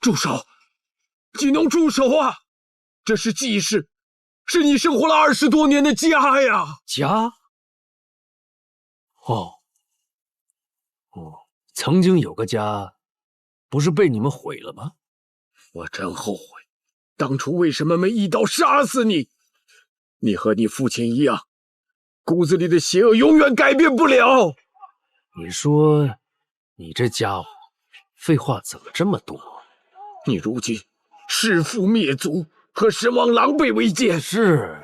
住手！技能住手啊！这是季氏，是你生活了20多年的家呀！家？曾经有个家，不是被你们毁了吗？我真后悔，当初为什么没一刀杀死你？你和你父亲一样，骨子里的邪恶永远改变不了。你说，你这家伙，废话怎么这么多？你如今弑父灭族，和神王狼狈为奸。是，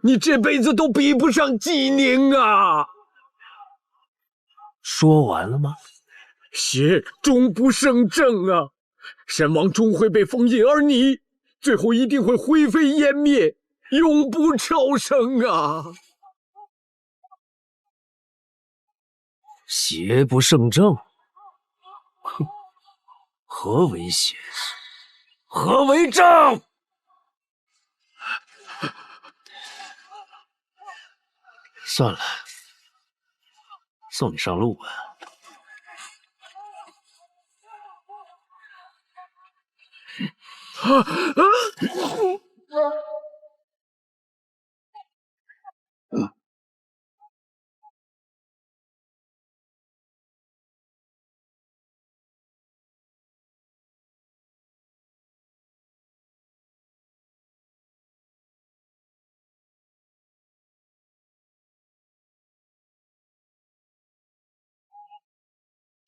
你这辈子都比不上纪宁啊！说完了吗？邪终不胜正啊！神王终会被封印，而你最后一定会灰飞烟灭，永不超生啊！邪不胜正，哼，何为邪？何为正？算了，送你上路吧。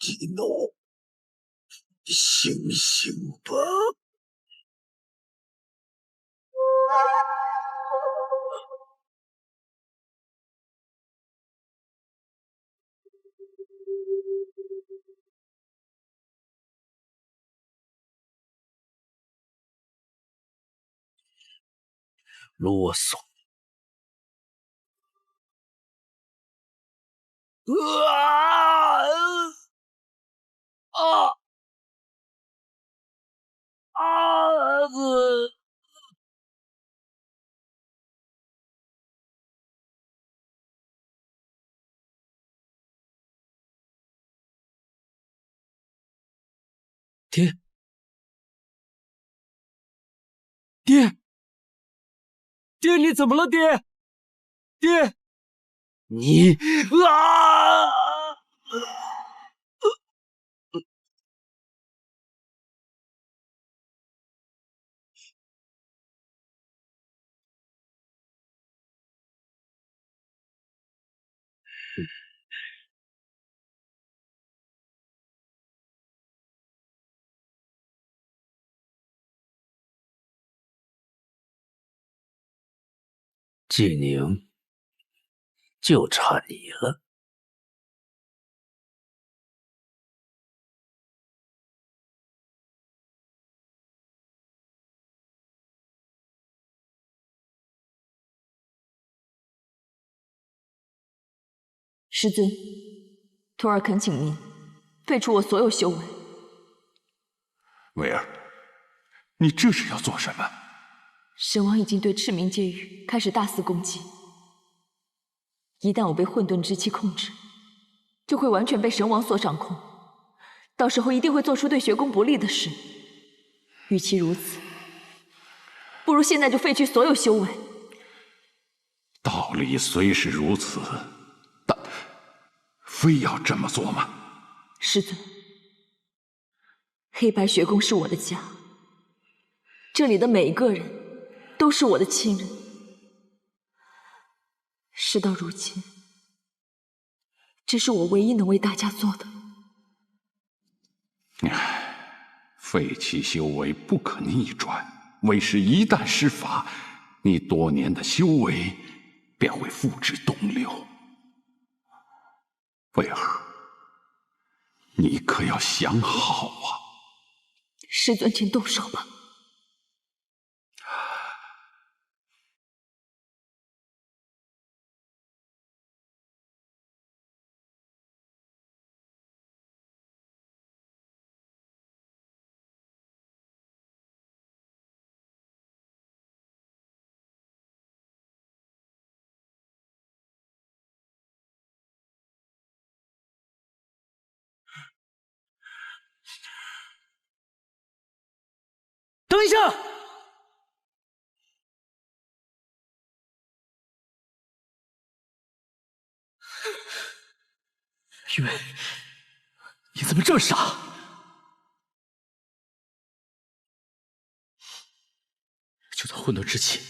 基诺，醒醒吧！啰嗦！爹，你怎么了？爹，你啊！纪宁，就差你了。师尊，徒儿恳请您废除我所有修为。维儿，你这是要做什么？神王已经对赤明界域开始大肆攻击，一旦我被混沌之气控制，就会完全被神王所掌控，到时候一定会做出对学宫不利的事。与其如此，不如现在就废去所有修为。道理虽是如此，但非要这么做吗？师尊，黑白学宫是我的家，这里的每一个人都是我的亲人。事到如今，这是我唯一能为大家做的。废弃修为不可逆转，为师一旦施法，你多年的修为便会付之东流。维儿，你可要想好啊！师尊，请动手吧。等一下！玉薇，你怎么这么傻？就算混沌之气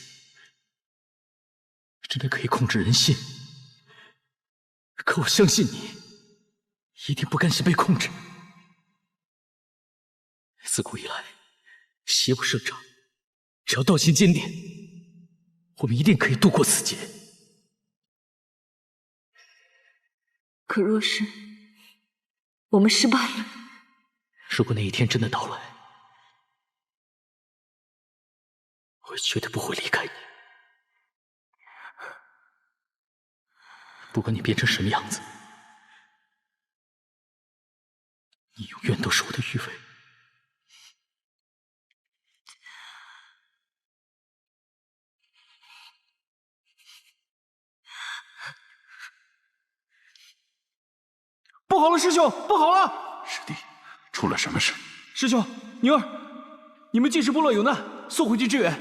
真的可以控制人心，可我相信你一定不甘心被控制。自古以来，邪不胜正，只要道心坚定，我们一定可以度过此劫。可若是我们失败了，如果那一天真的到来，我绝对不会离开你。不管你变成什么样子，你永远都是我的玉薇。不好了，师兄，不好了！师弟，出了什么事？师兄，宁儿，你们季氏部落有难，速回去支援。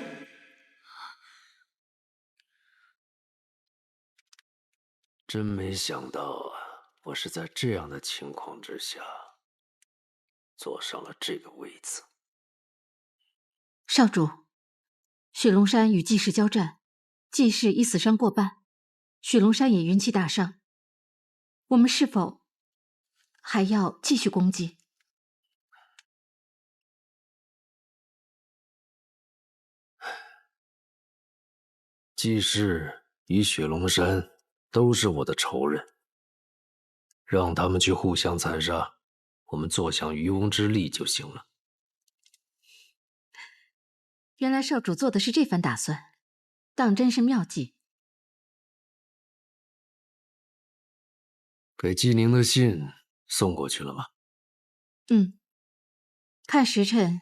真没想到啊，我是在这样的情况之下坐上了这个位子。少主，雪龙山与季氏交战，季氏已死伤过半，雪龙山也元气大伤。我们是否还要继续攻击？季氏与雪龙山都是我的仇人，让他们去互相残杀，我们坐享渔翁之利就行了。原来少主做的是这番打算，当真是妙计。给纪宁的信送过去了吗？看时辰，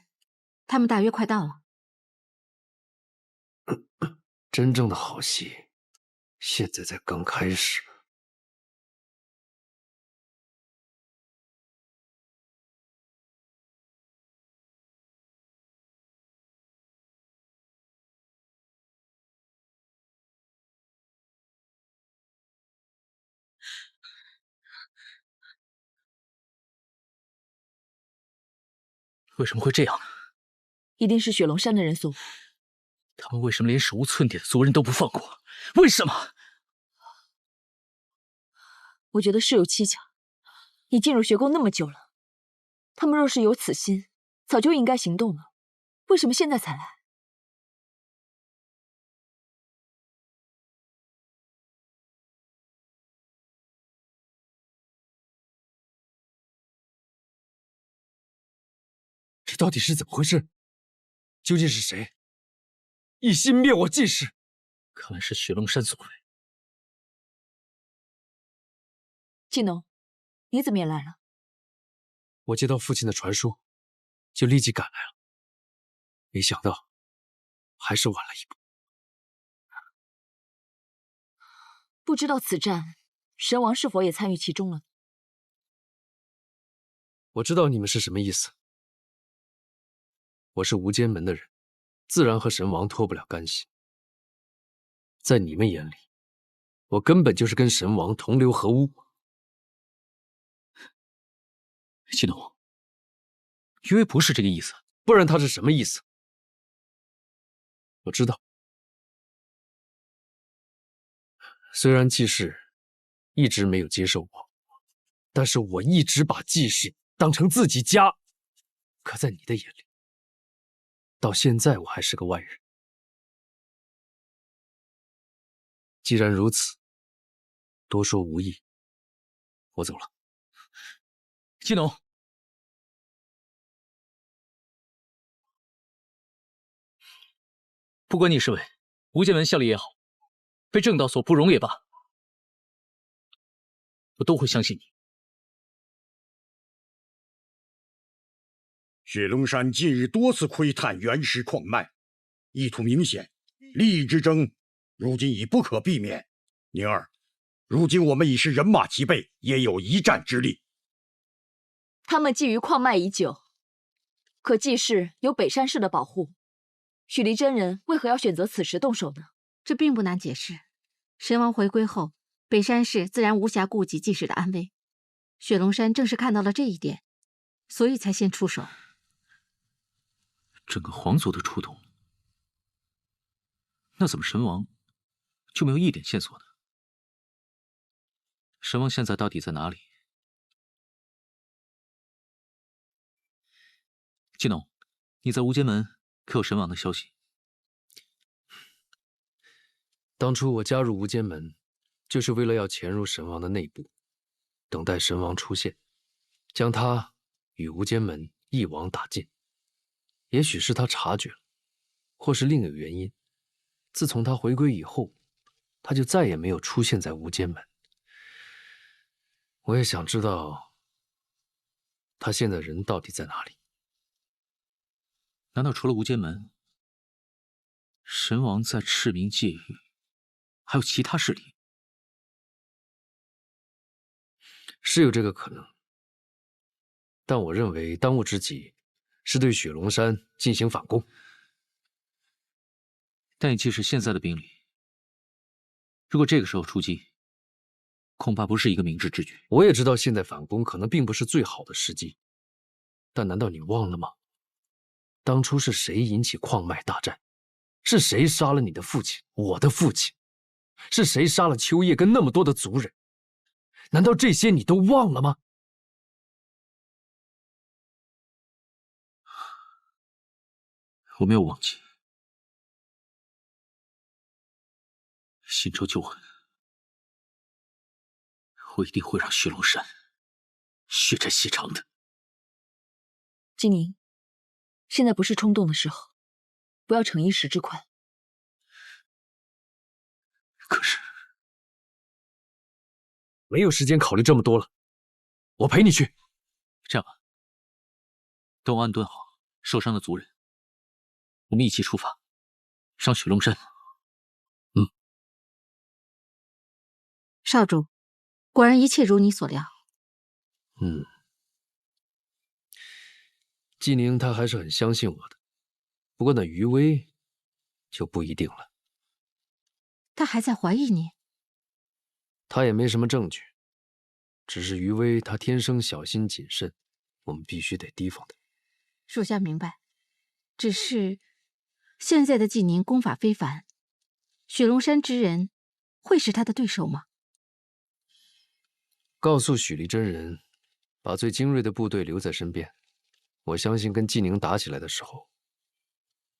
他们大约快到了。真正的好戏，现在才刚开始。为什么会这样呢？一定是雪龙山的人所为。他们为什么连手无寸铁的族人都不放过？为什么？我觉得事有蹊跷。你进入学宫那么久了，他们若是有此心，早就应该行动了。为什么现在才来？这到底是怎么回事？究竟是谁一心灭我季氏？看来是雪龙山所为。季农，你怎么也来了？我接到父亲的传书，就立即赶来了。没想到还是晚了一步。不知道此战，神王是否也参与其中了？我知道你们是什么意思。我是无间门的人，自然和神王脱不了干系。在你们眼里，我根本就是跟神王同流合污。季农，玉薇不是这个意思，不然他是什么意思？我知道，虽然季氏一直没有接受我，但是我一直把季氏当成自己家。可在你的眼里，到现在我还是个外人。既然如此，多说无益，我走了。季农，不管你是为无间门效力也好，非正道所不容也罢，我都会相信你。雪龙山近日多次窥探原石矿脉，意图明显，利益之争如今已不可避免。宁儿，如今我们已是人马齐备，也有一战之力。他们觊觎矿脉已久，可季氏有北山氏的保护，许离真人为何要选择此时动手呢？这并不难解释。神王回归后，北山氏自然无暇顾及季氏的安危。雪龙山正是看到了这一点，所以才先出手。整个皇族的出动，那怎么神王就没有一点线索呢？神王现在到底在哪里？季农，你在无间门可有神王的消息？当初我加入无间门，就是为了要潜入神王的内部，等待神王出现，将他与无间门一网打尽。也许是他察觉了，或是另有原因。自从他回归以后，他就再也没有出现在无间门。我也想知道，他现在人到底在哪里？难道除了无间门，神王在赤明界域还有其他势力？是有这个可能，但我认为当务之急是对雪龙山进行反攻。但以季氏现在的兵力，如果这个时候出击，恐怕不是一个明智之举。我也知道现在反攻可能并不是最好的时机，但难道你忘了吗？当初是谁引起矿脉大战？是谁杀了你的父亲，我的父亲？是谁杀了秋叶跟那么多的族人？难道这些你都忘了吗？我没有忘记，新仇旧恨，我一定会让雪龙山血债血偿的。季宁，现在不是冲动的时候，不要逞一时之快。可是，没有时间考虑这么多了，我陪你去。这样吧，等我安顿好受伤的族人，我们一起出发，上雪龙山。少主，果然一切如你所料。季宁他还是很相信我的，不过那余威就不一定了。他还在怀疑你？他也没什么证据，只是余威他天生小心谨慎，我们必须得提防他。属下明白，只是现在的季宁功法非凡，雪龙山之人会是他的对手吗？告诉许离真人，把最精锐的部队留在身边。我相信跟季宁打起来的时候，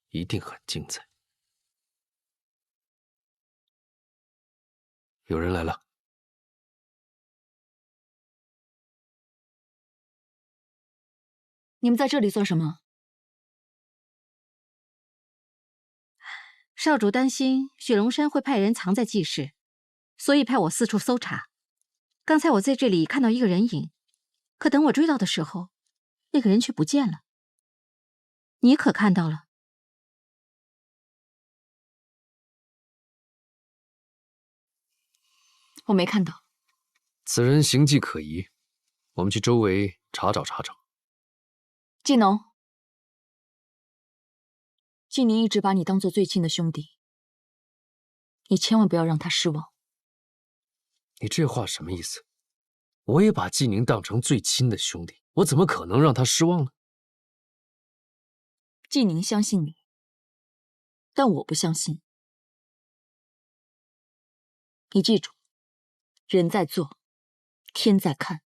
一定很精彩。有人来了。你们在这里做什么？少主担心雪龙山会派人藏在季氏，所以派我四处搜查。刚才我在这里看到一个人影，可等我追到的时候，那个人却不见了。你可看到了？我没看到。此人形迹可疑，我们去周围查找查找。季农，季宁一直把你当做最亲的兄弟，你千万不要让他失望。你这话什么意思？我也把季宁当成最亲的兄弟，我怎么可能让他失望呢？季宁相信你，但我不相信。你记住，人在做，天在看。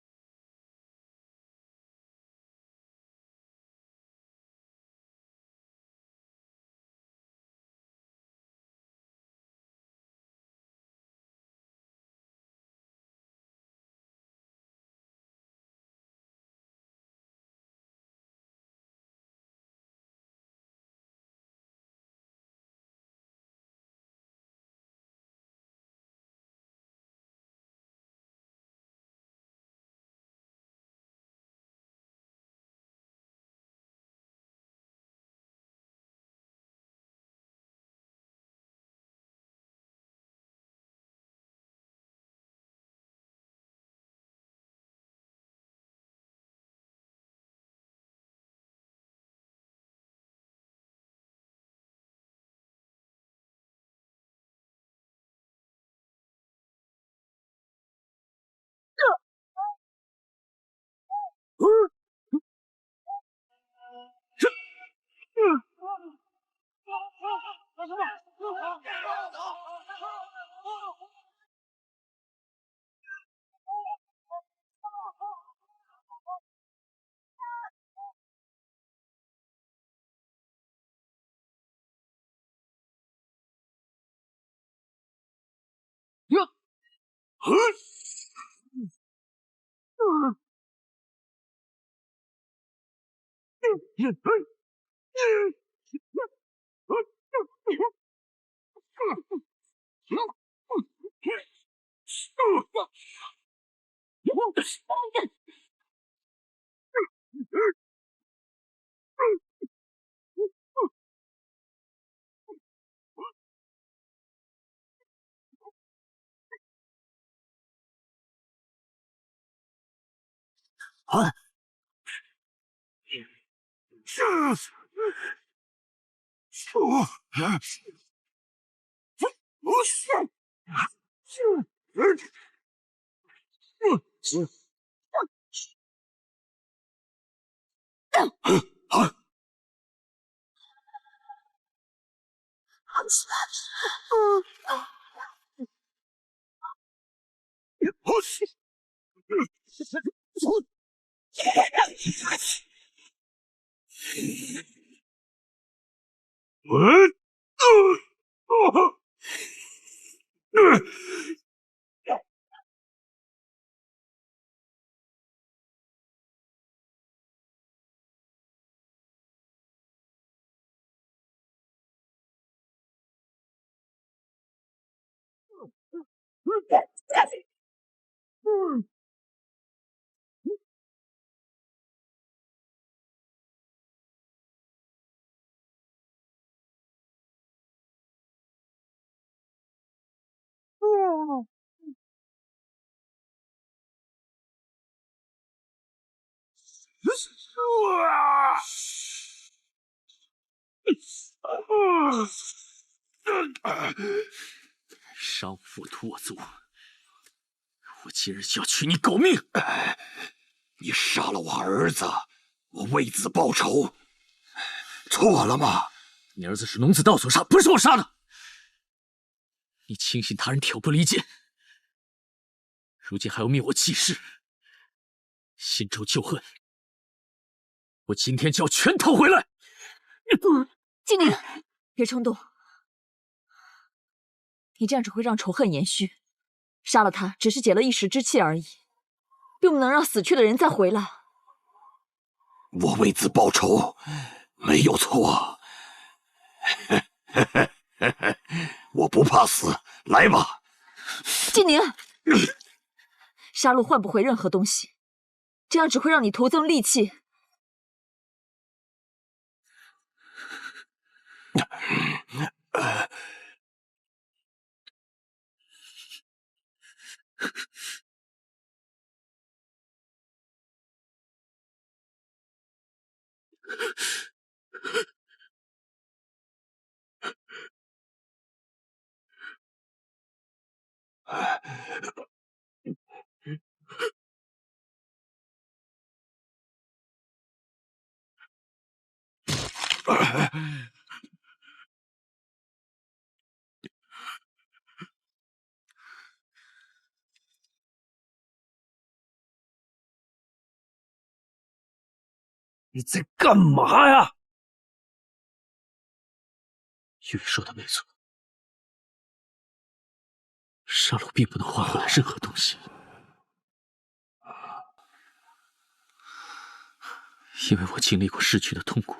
啊！杀我父屠我族，我今日就要取你狗命！你杀了我儿子，我为子报仇，错了吗？你儿子是龙子道所杀，不是我杀的。你轻信他人挑拨离间，如今还要灭我季氏，新仇旧恨，我今天就要全讨回来！静宁，别冲动，你这样只会让仇恨延续。杀了他只是解了一时之气而已，并不能让死去的人再回来。我为子报仇，没有错。我不怕死，来吧。静宁，杀戮换不回任何东西，这样只会让你徒增戾气。你在干嘛呀？玉说的没错，杀戮并不能换回来任何东西，因为我经历过失去的痛苦，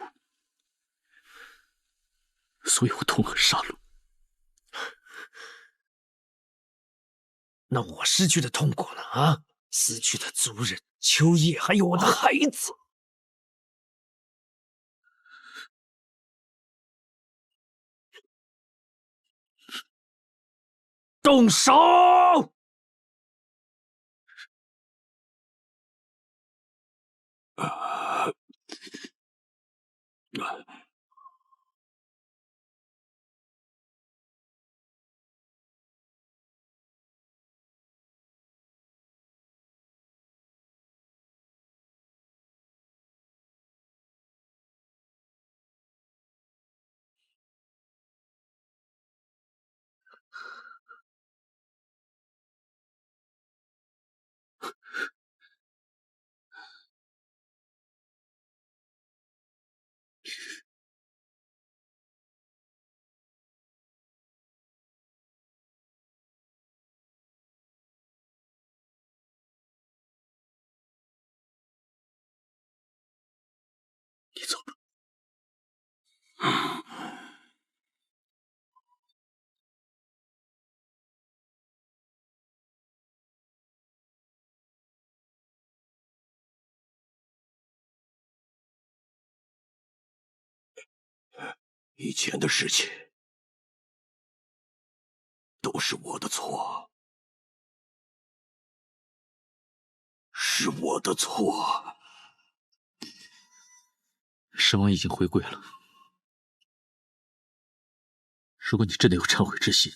所以我痛恨杀戮。那我失去的痛苦呢？啊，死去的族人秋叶，还有我的孩子。动手！以前的事情都是我的错，是我的错。神王已经回归了，如果你真的有忏悔之心，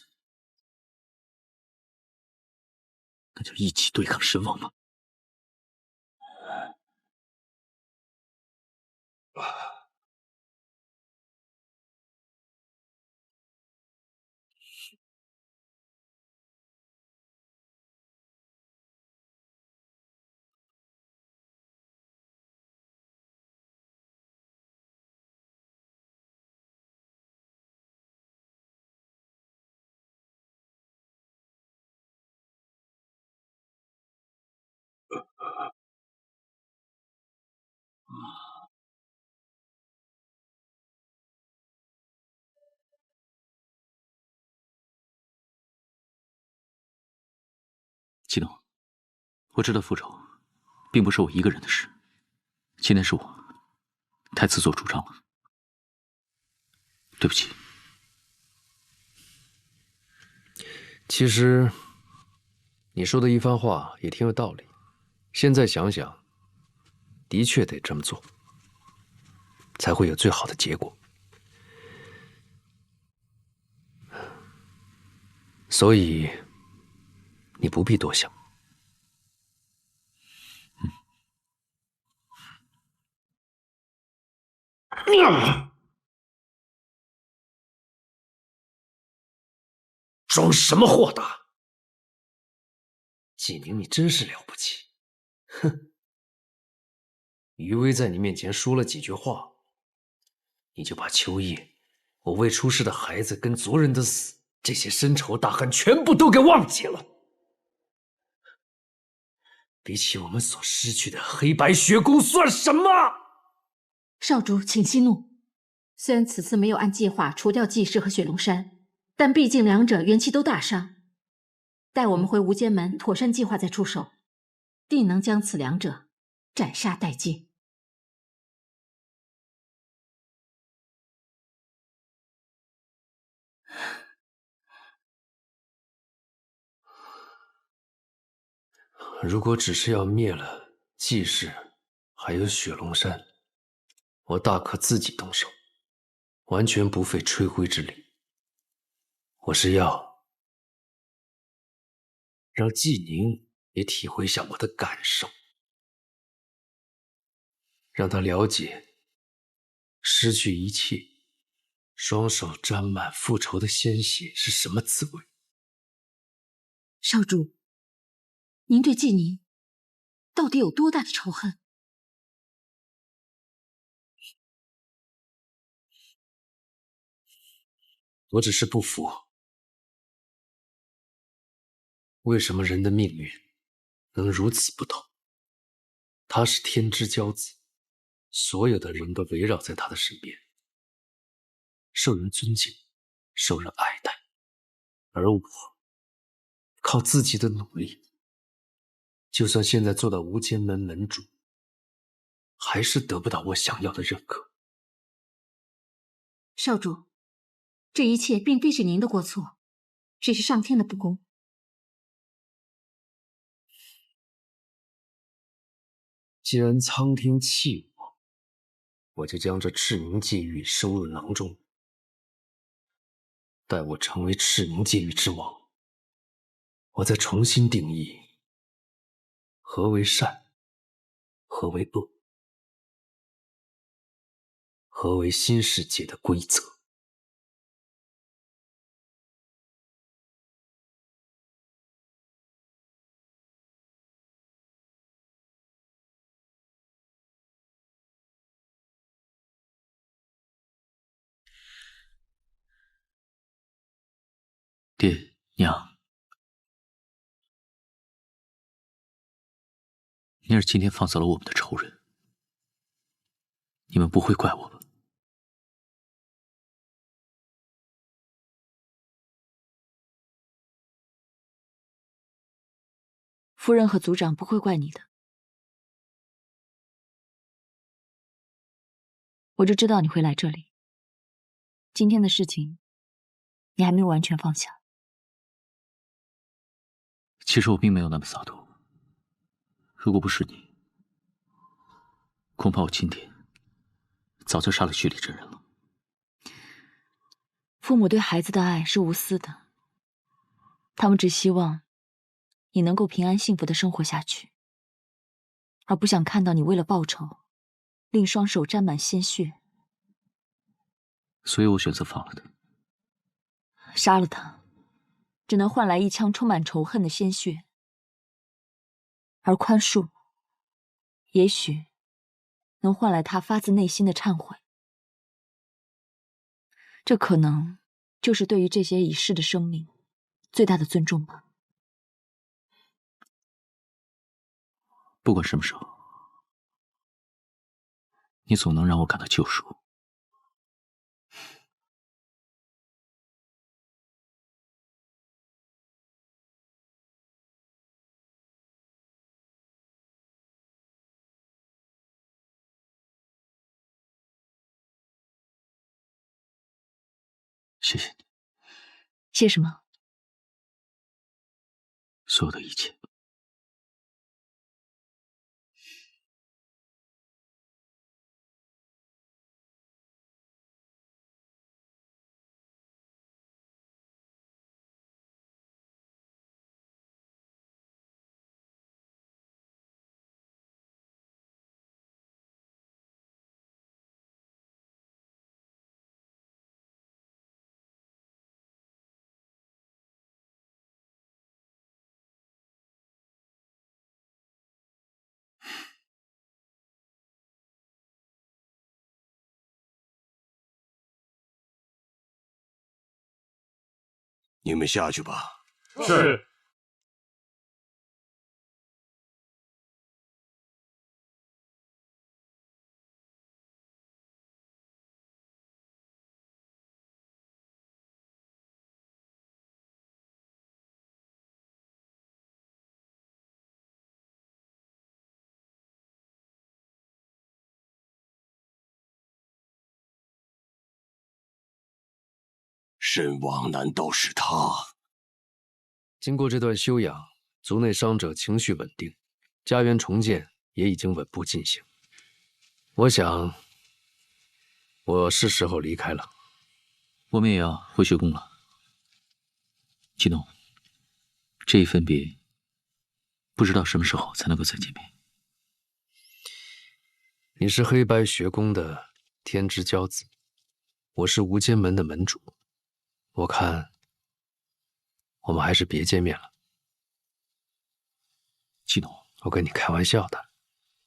那就一起对抗神王吧。季东，我知道复仇并不是我一个人的事，今天是我太自作主张了，对不起。其实，你说的一番话也挺有道理。现在想想，的确得这么做，才会有最好的结果。所以，你不必多想。装什么豁达？纪宁，你真是了不起！哼，余威在你面前说了几句话，你就把秋叶、我未出世的孩子跟族人的死这些深仇大恨全部都给忘记了。比起我们所失去的黑白血宫算什么？少主，请息怒。虽然此次没有按计划除掉季氏和雪龙山，但毕竟两者元气都大伤。待我们回无间门妥善计划再出手，定能将此两者斩杀殆尽。如果只是要灭了季氏，还有雪龙山，我大可自己动手，完全不费吹灰之力。我是要让季宁也体会一下我的感受，让他了解失去一切，双手沾满复仇的鲜血是什么滋味。少主，您对季宁到底有多大的仇恨？我只是不服，为什么人的命运能如此不同？他是天之骄子，所有的人都围绕在他的身边，受人尊敬，受人爱戴，而我靠自己的努力，就算现在做到无间门门主，还是得不到我想要的认可。少主，这一切并非是您的过错，只是上天的不公。既然苍天弃我，我就将这赤冥界域收入囊中。待我成为赤冥界域之王，我再重新定义何为善，何为恶，何为新世界的规则。爹娘，宁儿今天放走了我们的仇人，你们不会怪我吧？夫人和族长不会怪你的，我就知道你会来这里。今天的事情，你还没有完全放下。其实我并没有那么洒脱。如果不是你，恐怕我今天早就杀了徐礼真人了。父母对孩子的爱是无私的，他们只希望你能够平安幸福的生活下去，而不想看到你为了报仇，令双手沾满鲜血。所以我选择放了他。杀了他，只能换来一腔充满仇恨的鲜血，而宽恕，也许能换来他发自内心的忏悔。这可能就是对于这些已逝的生命最大的尊重吧。不管什么时候，你总能让我感到救赎。谢谢你。谢什么？所有的一切。你们下去吧。是。神王难道是他？经过这段休养，族内伤者情绪稳定，家园重建也已经稳步进行。我想，我是时候离开了。我们也要回雪宫了。季东，这一分别，不知道什么时候才能够再见面。你是黑白学宫的天之骄子，我是无间门的门主。我看，我们还是别见面了。季东，我跟你开玩笑的，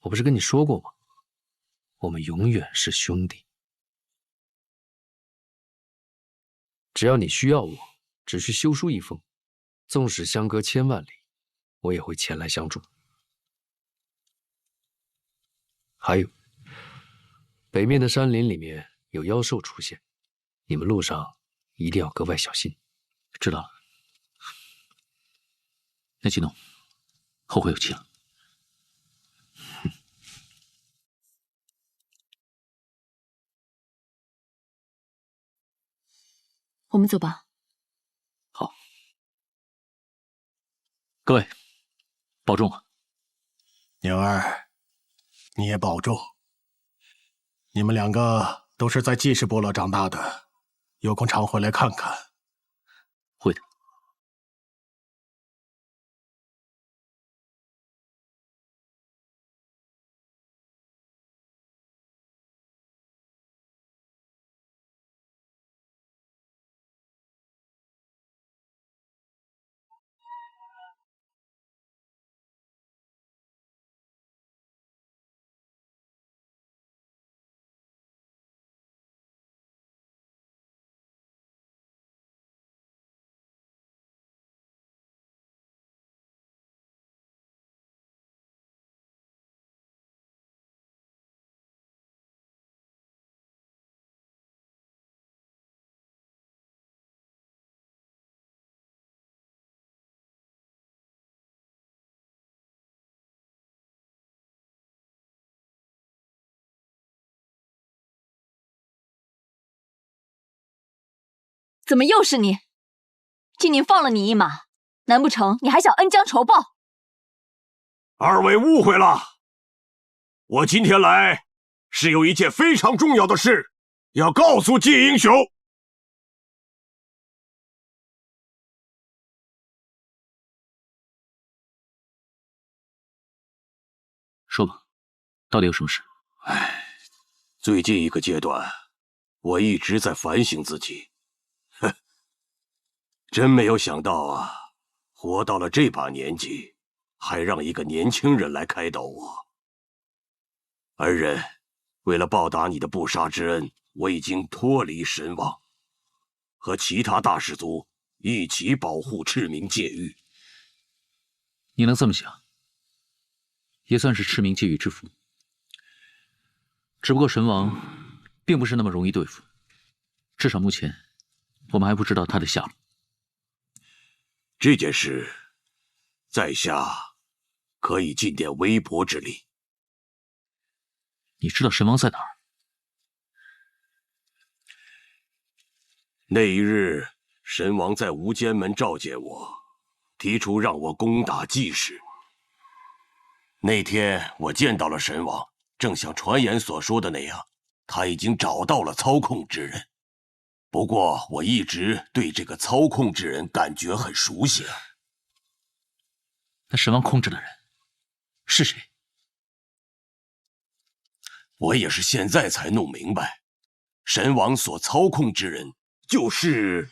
我不是跟你说过吗？我们永远是兄弟。只要你需要我，只需修书一封，纵使相隔千万里，我也会前来相助。还有，北面的山林里面有妖兽出现，你们路上一定要格外小心。知道了。那季东，后会有期了。我们走吧。好，各位，保重啊。宁儿，你也保重。你们两个都是在季氏部落长大的，有空常回来看看。会的。怎么又是你？今年放了你一马，难不成你还想恩将仇报？二位误会了，我今天来是有一件非常重要的事要告诉季英雄。说吧，到底有什么事？最近一个阶段，我一直在反省自己。真没有想到啊，活到了这把年纪，还让一个年轻人来开导我。儿人，为了报答你的不杀之恩，我已经脱离神王，和其他大氏族一起保护赤明界域。你能这么想，也算是赤明界域之福。只不过神王并不是那么容易对付，至少目前我们还不知道他的下落。这件事，在下可以尽点微薄之力。你知道神王在哪儿？那一日，神王在无间门召见我，提出让我攻打季氏。那天我见到了神王，正像传言所说的那样，他已经找到了操控之人。不过我一直对这个操控之人感觉很熟悉。那神王控制的人是谁？我也是现在才弄明白，神王所操控之人就是……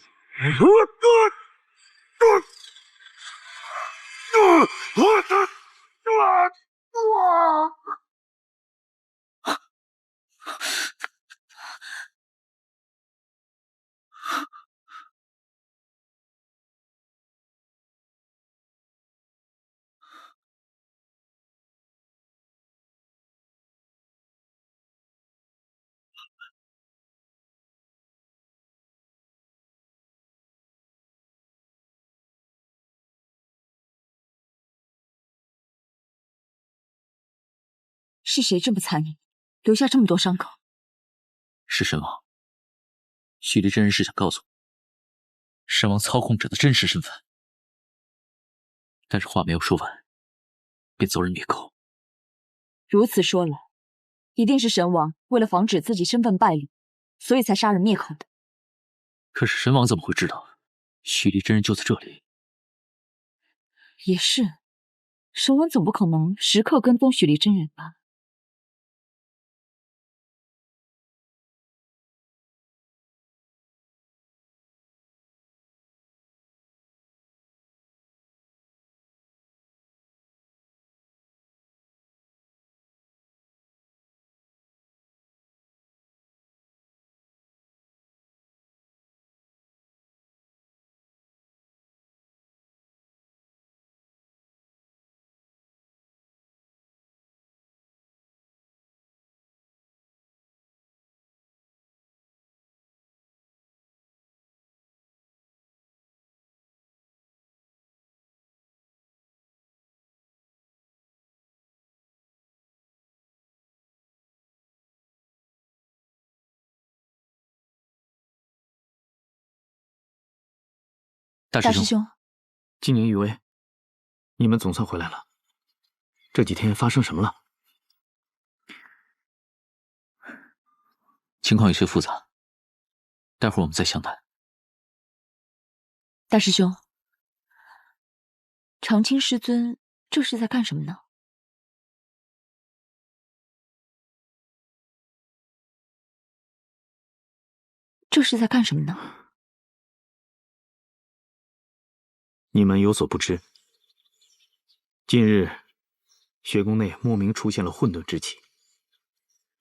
是谁这么残忍，留下这么多伤口？是神王。许离真人是想告诉我，神王操控者的真实身份。但是话没有说完，便遭人灭口。如此说来，一定是神王为了防止自己身份败露，所以才杀人灭口的。可是神王怎么会知道许离真人就在这里？也是，神王总不可能时刻跟踪许离真人吧？大师兄，金宁、余威，你们总算回来了。这几天发生什么了？情况有些复杂，待会儿我们再详谈。大师兄，长青师尊这是在干什么呢？这是在干什么呢？你们有所不知，近日学宫内莫名出现了混沌之气，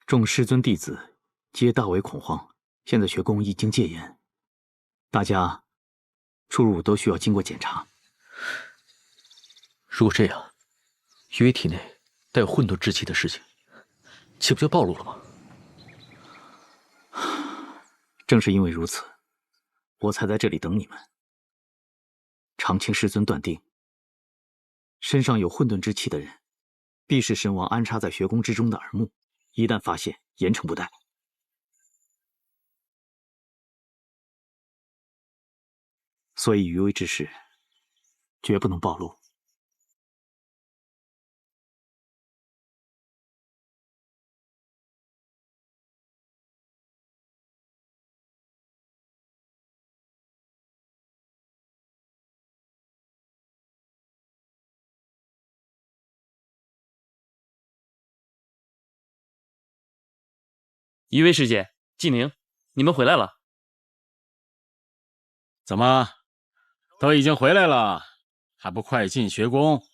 众师尊弟子皆大为恐慌。现在学宫一经戒严，大家出入都需要经过检查。如果这样，余威体内带有混沌之气的事情，岂不就暴露了吗？正是因为如此，我才在这里等你们。长青师尊断定，身上有混沌之气的人，必是神王安插在学宫之中的耳目，一旦发现，严惩不贷。所以余威之事绝不能暴露。余威师姐，季宁，你们回来了。怎么，都已经回来了，还不快进学宫？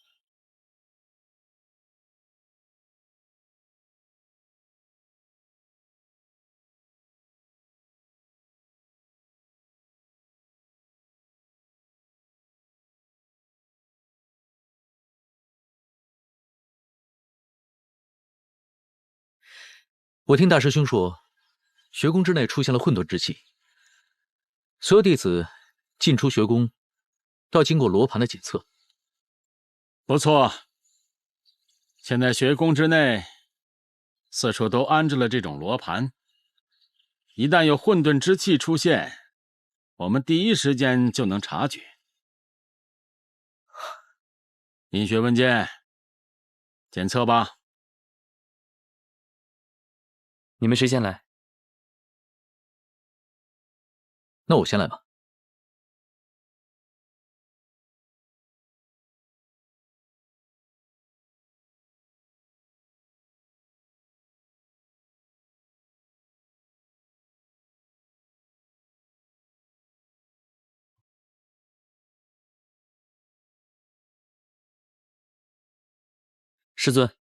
我听大师兄说，学宫之内出现了混沌之气，所有弟子进出学宫都要经过罗盘的检测。不错，现在学宫之内四处都安置了这种罗盘，一旦有混沌之气出现，我们第一时间就能察觉。尹学问剑，检测吧。你们谁先来？那我先来吧。师尊，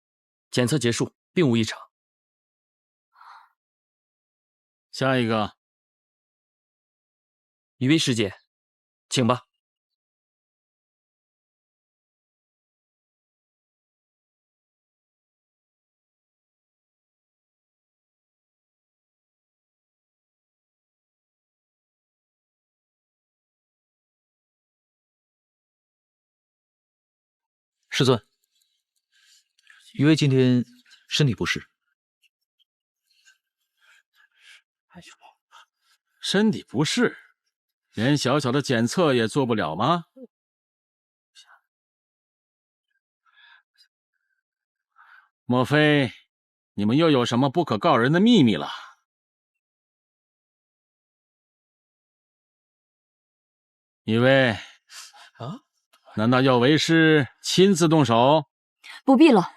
检测结束，并无异常。下一个，余威师姐，请吧。师尊，余威今天身体不适。身体不适，连小小的检测也做不了吗？莫非你们又有什么不可告人的秘密了？余威，难道要为师亲自动手？不必了。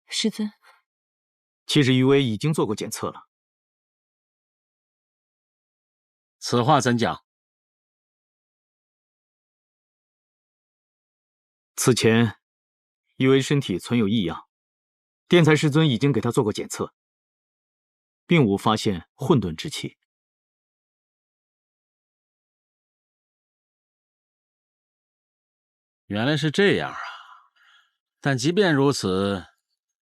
师尊，其实余威已经做过检测了。此话怎讲？此前，余威身体存有异样，殿裁师尊已经给他做过检测，并无发现混沌之气。原来是这样啊！但即便如此，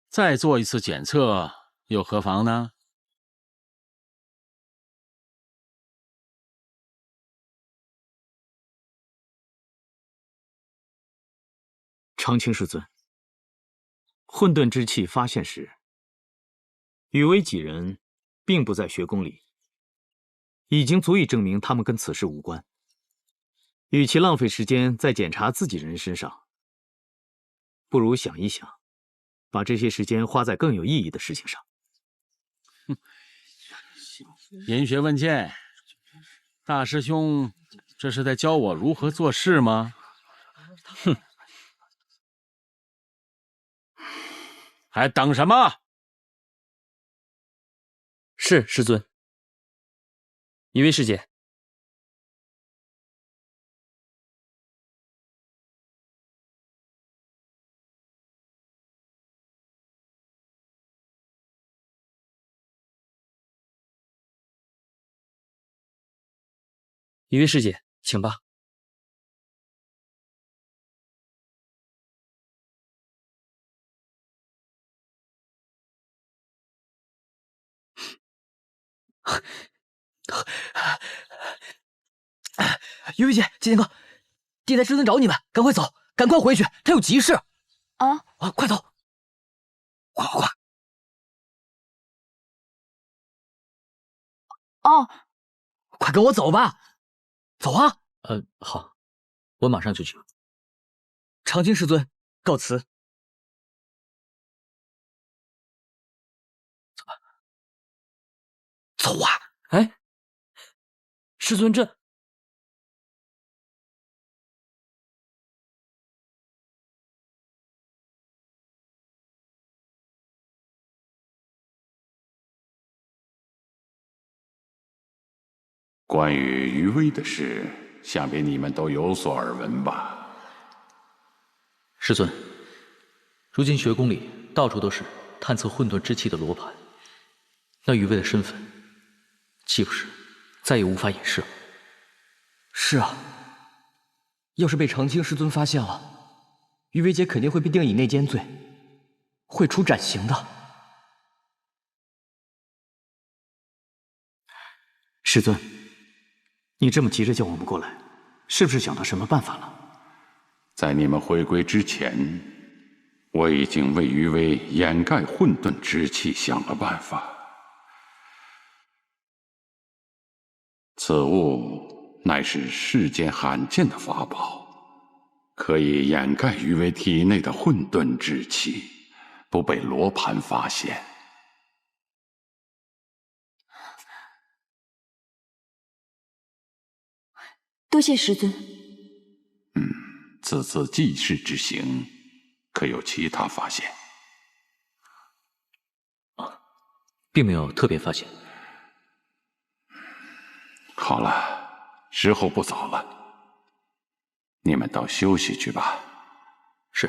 再做一次检测又何妨呢？长青师尊，混沌之气发现时，余威几人并不在学宫里，已经足以证明他们跟此事无关。与其浪费时间在检查自己人身上，不如想一想，把这些时间花在更有意义的事情上。研学问剑，大师兄这是在教我如何做事吗？哼！还等什么？是师尊。余威师姐，余威师姐，请吧。余威姐、金哥，殿裁师尊找你们，赶快走，赶快回去，他有急事。快走！快！哦，快跟我走吧，走啊！好，我马上就去。长青师尊，告辞。走吧。走啊！哎，师尊这……关于余威的事，想必你们都有所耳闻吧？师尊，如今学宫里到处都是探测混沌之气的罗盘，那余威的身份，岂不是再也无法掩饰了？是啊，要是被长青师尊发现了，余威姐肯定会被定以内奸罪，会处斩刑的。师尊，你这么急着叫我们过来，是不是想到什么办法了？在你们回归之前，我已经为余威掩盖混沌之气想了办法。此物乃是世间罕见的法宝，可以掩盖余威体内的混沌之气，不被罗盘发现。多谢师尊。此次济世之行，可有其他发现？并没有特别发现。好了，时候不早了，你们都休息去吧。是。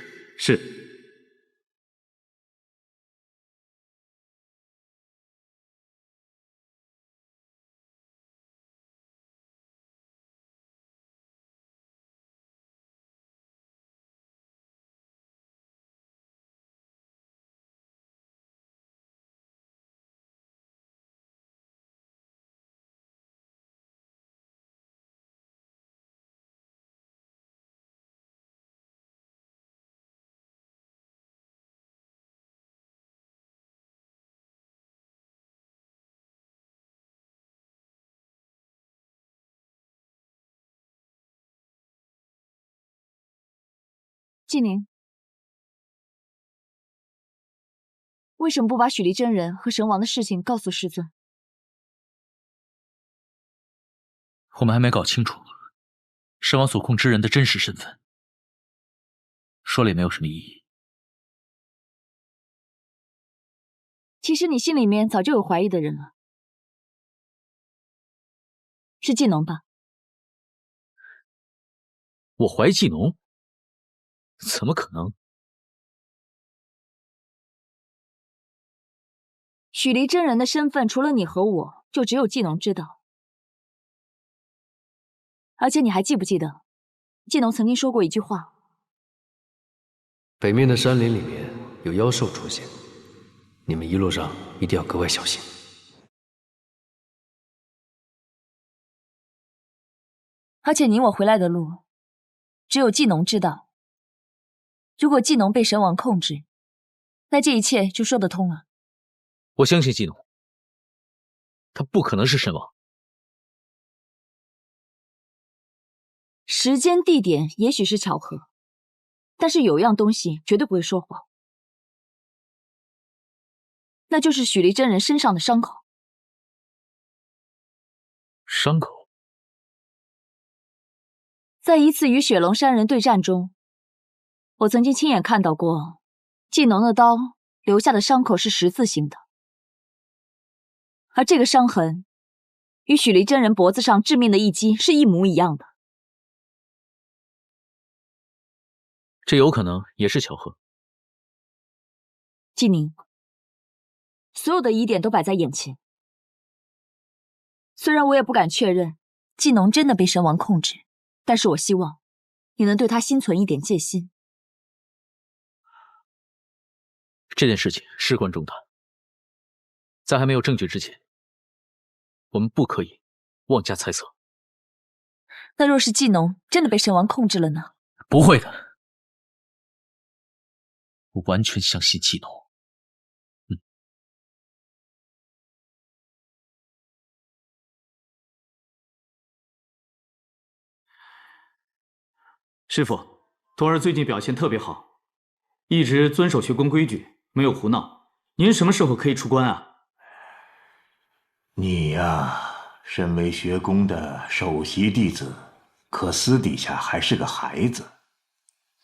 纪宁，为什么不把许离真人和神王的事情告诉师尊？我们还没搞清楚神王所控之人的真实身份，说了也没有什么意义。其实你心里面早就有怀疑的人了，是纪农吧？我怀疑纪农？怎么可能？许离真人的身份，除了你和我，就只有纪农知道。而且你还记不记得，纪农曾经说过一句话：北面的山林里面有妖兽出现，你们一路上一定要格外小心。而且你我回来的路，只有纪农知道。如果纪农被神王控制，那这一切就说得通了。我相信纪农，他不可能是神王。时间、地点也许是巧合，但是有样东西绝对不会说谎，那就是许离真人身上的伤口。伤口？在一次与雪龙山人对战中，我曾经亲眼看到过纪农的刀留下的伤口是十字形的，而这个伤痕与许离真人脖子上致命的一击是一模一样的。这有可能也是巧合。纪宁，所有的疑点都摆在眼前，虽然我也不敢确认纪农真的被神王控制，但是我希望你能对他心存一点戒心。这件事情事关重大，在还没有证据之前，我们不可以妄加猜测。那若是纪农真的被神王控制了呢？不会的，我完全相信纪农。师傅，徒儿最近表现特别好，一直遵守学宫规矩，没有胡闹。您什么时候可以出关啊？你呀，身为学宫的首席弟子，可私底下还是个孩子，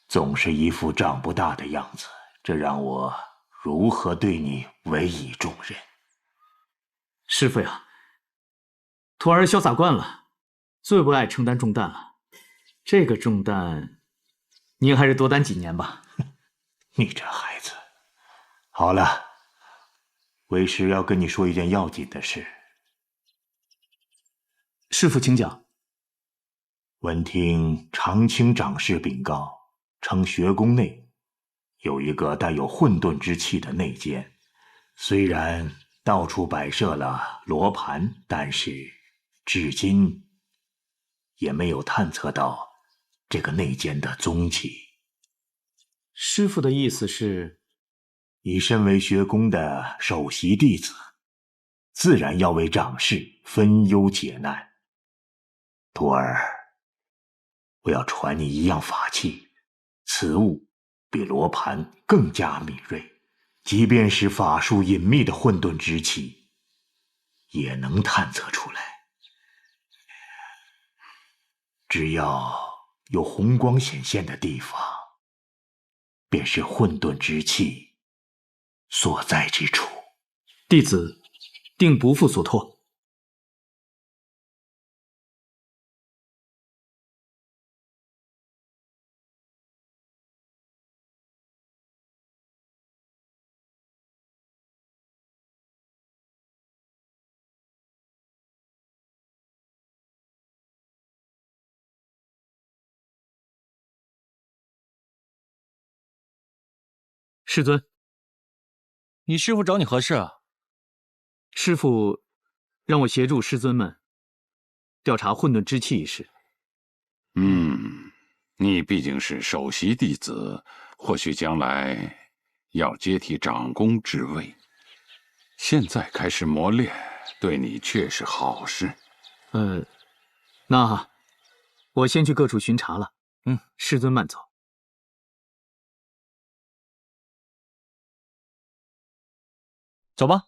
总是一副长不大的样子，这让我如何对你委以重任？师傅呀，徒儿潇洒惯了，最不爱承担重担了。这个重担，您还是多担几年吧。你这孩子，好了，为师要跟你说一件要紧的事。师傅，请讲。闻听长青长侍禀告，称学宫内有一个带有混沌之气的内奸，虽然到处摆设了罗盘，但是至今也没有探测到这个内奸的踪迹。师傅的意思是，你身为学宫的首席弟子，自然要为长侍分忧解难。徒儿，我要传你一样法器，此物比罗盘更加敏锐，即便是法术隐秘的混沌之气，也能探测出来。只要有红光显现的地方，便是混沌之气所在之处。弟子定不负所托。师尊，你师父找你何事啊？师父让我协助师尊们调查混沌之气一事。你毕竟是首席弟子，或许将来要接替长公之位。现在开始磨练，对你却是好事。那我先去各处巡查了。师尊慢走。走吧。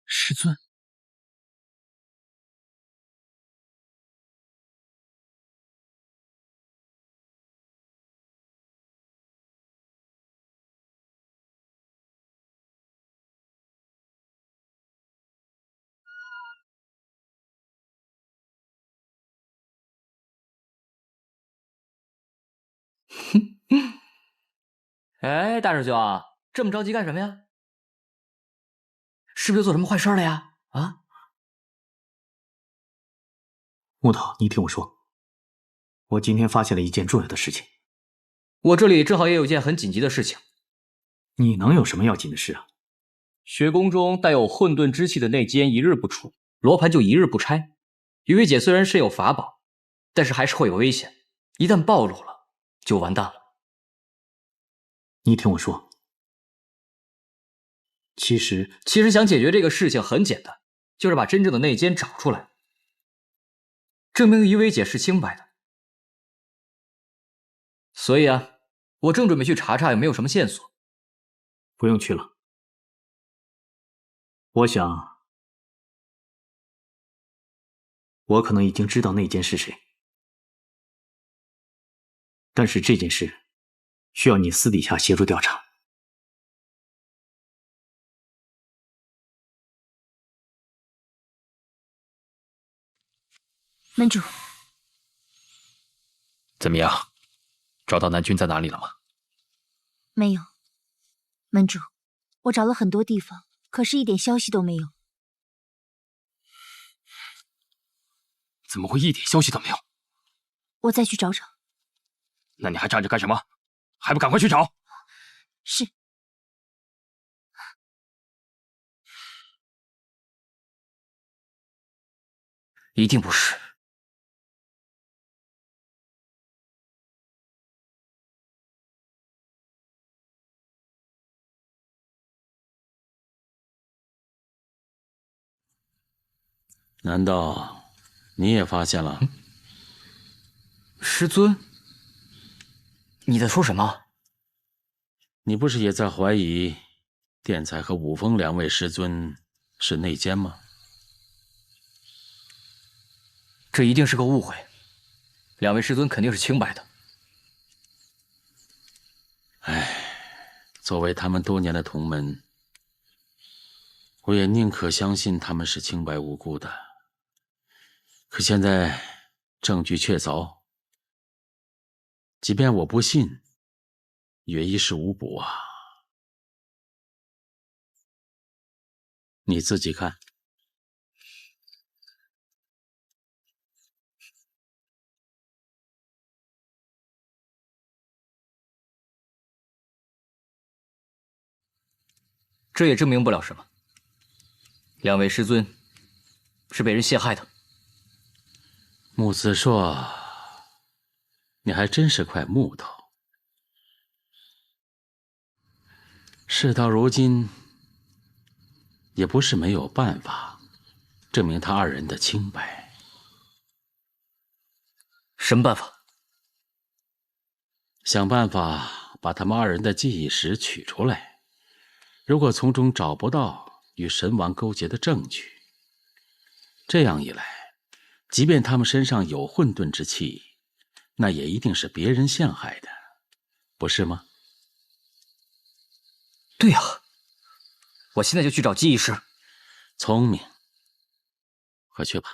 师尊。哎，大师兄啊，这么着急干什么呀？是不是又做什么坏事了呀？啊！木头，你听我说，我今天发现了一件重要的事情。我这里正好也有件很紧急的事情。你能有什么要紧的事啊？学宫中带有混沌之气的内奸一日不除，罗盘就一日不拆。余薇姐虽然身有法宝，但是还是会有危险，一旦暴露了，就完蛋了。你听我说，其实想解决这个事情很简单，就是把真正的内奸找出来，证明余薇姐是清白的。所以啊，我正准备去查查有没有什么线索。不用去了，我想我可能已经知道内奸是谁，但是这件事需要你私底下协助调查。门主，怎么样？找到南君在哪里了吗？没有。门主，我找了很多地方，可是一点消息都没有。怎么会一点消息都没有？我再去找找。那你还站着干什么？还不赶快去找！是。一定不是。难道你也发现了？师尊，你在说什么？你不是也在怀疑殿才和武风两位师尊是内奸吗？这一定是个误会，两位师尊肯定是清白的。作为他们多年的同门，我也宁可相信他们是清白无辜的。可现在证据确凿，即便我不信，也于事无补啊。你自己看。这也证明不了什么。两位师尊是被人陷害的。穆子硕，你还真是块木头。事到如今，也不是没有办法证明他二人的清白。什么办法？想办法把他们二人的记忆石取出来。如果从中找不到与神王勾结的证据，这样一来，即便他们身上有混沌之气，那也一定是别人陷害的，不是吗？对呀，我现在就去找记忆石。聪明，快去吧。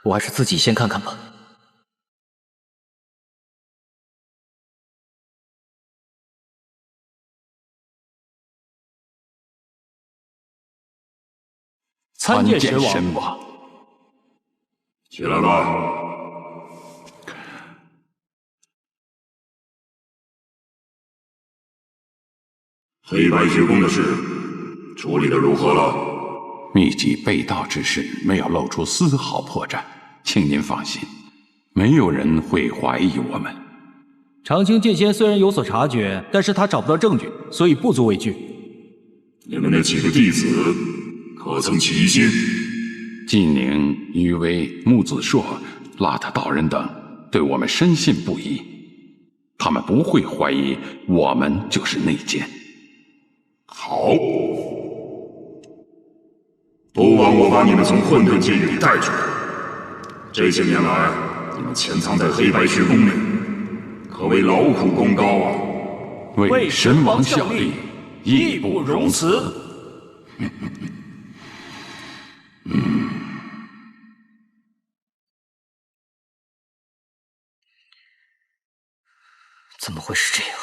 我还是自己先看看吧。参见神王。起来吧。黑白虚宫的事处理得如何了？秘籍被盗之事没有露出丝毫破绽，请您放心，没有人会怀疑我们。长青剑仙虽然有所察觉，但是他找不到证据，所以不足为惧。你们那几个弟子可曾起疑心？晋宁、余威、穆子硕、邋遢道人等对我们深信不疑，他们不会怀疑我们就是内奸。好，不枉我把你们从混沌监狱里带出来。这些年来，你们潜藏在黑白虚宫内，可谓劳苦功高啊！为神王效力，义不容辞。怎么会是这样？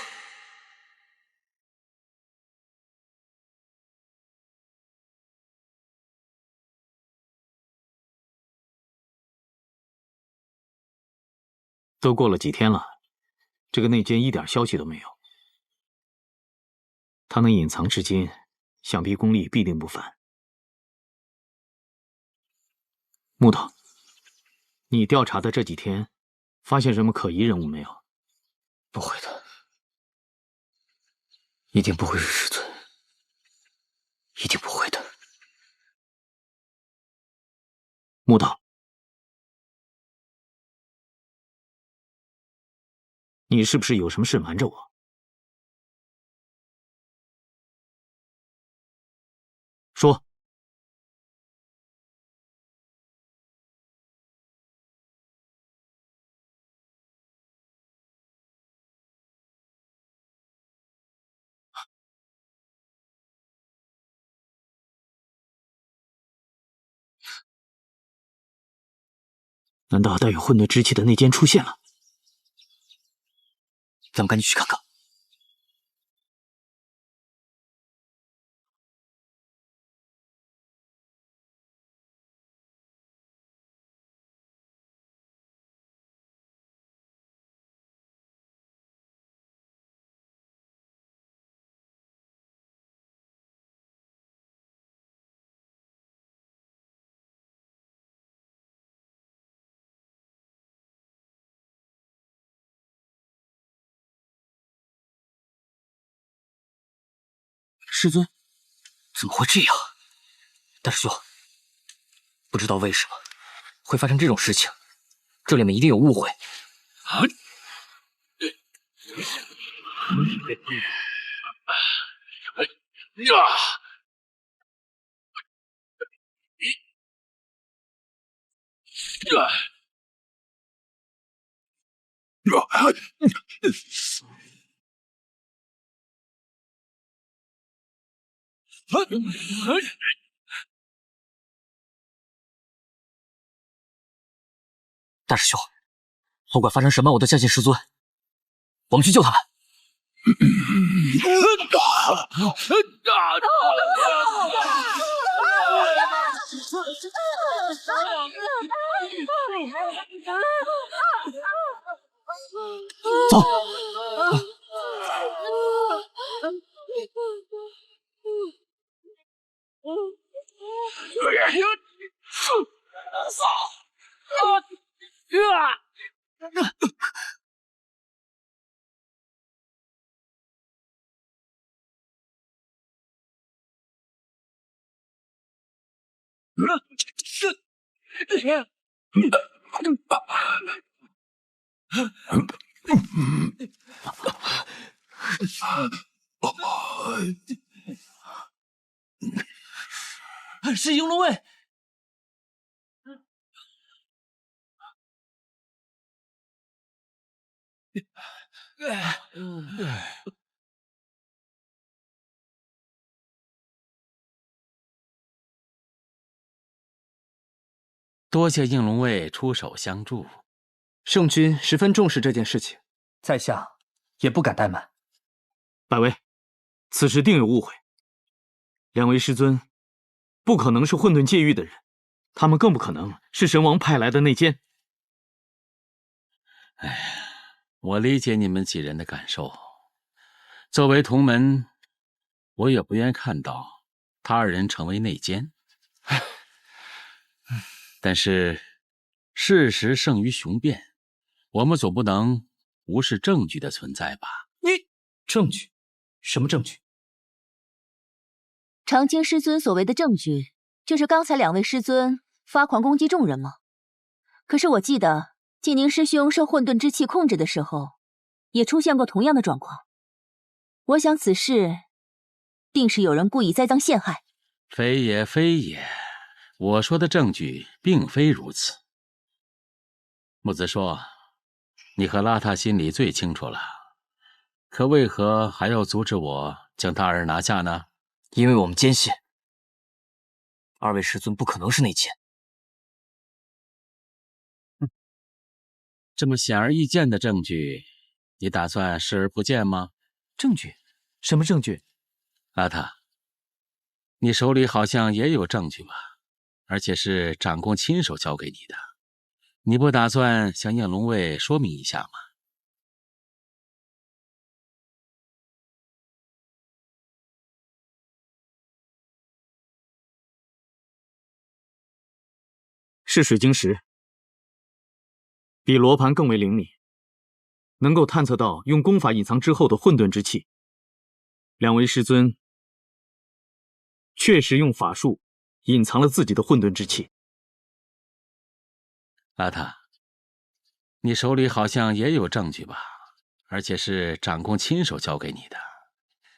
都过了几天了，这个内奸一点消息都没有。他能隐藏至今，想必功力必定不凡。木头，你调查的这几天，发现什么可疑人物没有？不会的，一定不会是师尊，一定不会的。木头，你是不是有什么事瞒着我？说。难道带有混沌之气的内奸出现了？咱们赶紧去看看。师尊，怎么会这样？大师兄，不知道为什么会发生这种事情，这里面一定有误会。大师兄，不管发生什么，我都相信师尊。我们去救他们。走。是鹰龙卫。多谢应龙卫出手相助。圣君十分重视这件事情，在下也不敢怠慢。百位，此事定有误会。两位师尊不可能是混沌界域的人，他们更不可能是神王派来的内奸。哎呀，我理解你们几人的感受。作为同门，我也不愿看到他二人成为内奸。但是事实胜于雄辩，我们总不能无视证据的存在吧？证据？什么证据？长青师尊所谓的证据，就是刚才两位师尊发狂攻击众人吗？可是我记得晋宁师兄受混沌之气控制的时候，也出现过同样的状况。我想此事定是有人故意栽赃陷害。非也，非也。我说的证据并非如此。木子说，你和邋遢心里最清楚了，可为何还要阻止我将他二人拿下呢？因为我们坚信二位师尊不可能是内奸。这么显而易见的证据，你打算视而不见吗？证据？什么证据？邋遢，你手里好像也有证据吧？而且是长公亲手交给你的，你不打算向应龙卫说明一下吗？是水晶石，比罗盘更为灵敏，能够探测到用功法隐藏之后的混沌之气。两位师尊确实用法术隐藏了自己的混沌之气。邋遢，你手里好像也有证据吧？而且是长公亲手交给你的，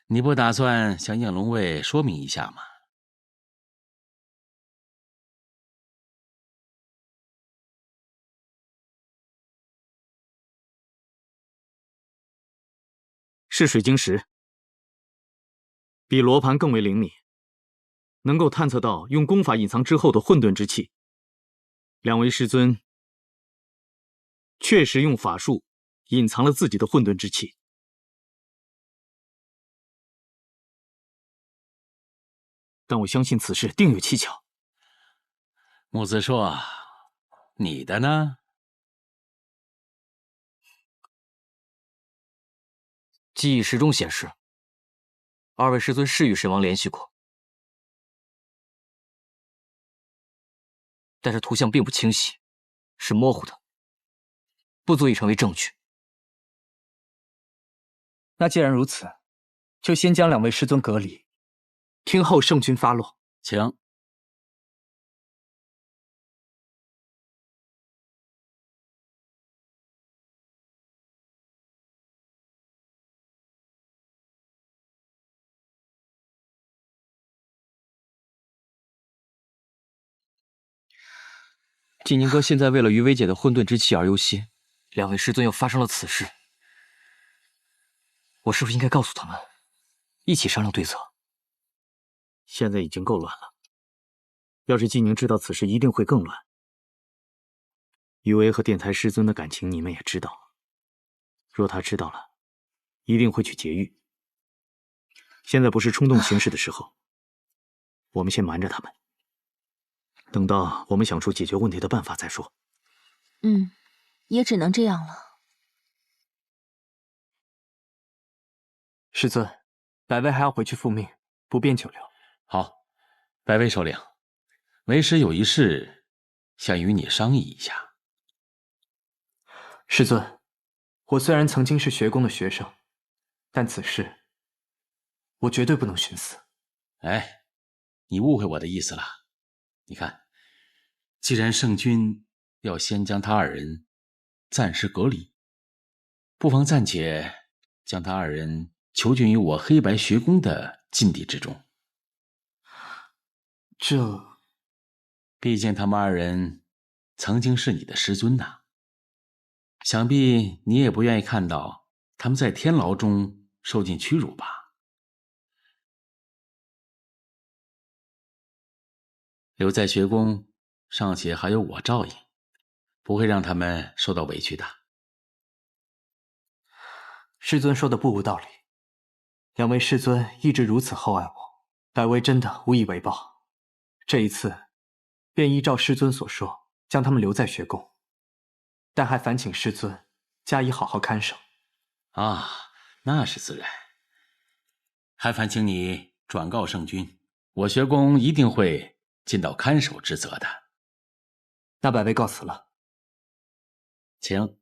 你不打算向应龙卫说明一下吗？是水晶石，比罗盘更为灵敏，能够探测到用功法隐藏之后的混沌之气。两位师尊确实用法术隐藏了自己的混沌之气。但我相信此事定有蹊跷。木子硕，你的呢？记忆石中显示，二位师尊是与神王联系过，但是图像并不清晰，是模糊的，不足以成为证据。那既然如此，就先将两位师尊隔离，听候圣君发落。请。晋宁哥现在为了于薇姐的混沌之气而忧心，两位师尊又发生了此事，我是不是应该告诉他们，一起商量对策？现在已经够乱了，要是晋宁知道此事，一定会更乱。于薇和电台师尊的感情你们也知道，若他知道了，一定会去劫狱。现在不是冲动行事的时候，我们先瞒着他们。等到我们想出解决问题的办法再说。也只能这样了。师尊，百位还要回去复命，不便久留。好，百位首领，为师有一事想与你商议一下。师尊，我虽然曾经是学宫的学生，但此事我绝对不能寻死。哎，你误会我的意思了。你看，既然圣君要先将他二人暂时隔离，不妨暂且将他二人囚禁于我黑白学宫的禁地之中。毕竟他们二人曾经是你的师尊呐，想必你也不愿意看到他们在天牢中受尽屈辱吧？留在学宫，尚且还有我照应，不会让他们受到委屈的。师尊说的不无道理，两位师尊一直如此厚爱我，百威真的无以为报。这一次，便依照师尊所说，将他们留在学宫，但还烦请师尊加以好好看守。啊，那是自然。还烦请你转告圣君，我学宫一定会尽到看守之责的。那百威告辞了。请。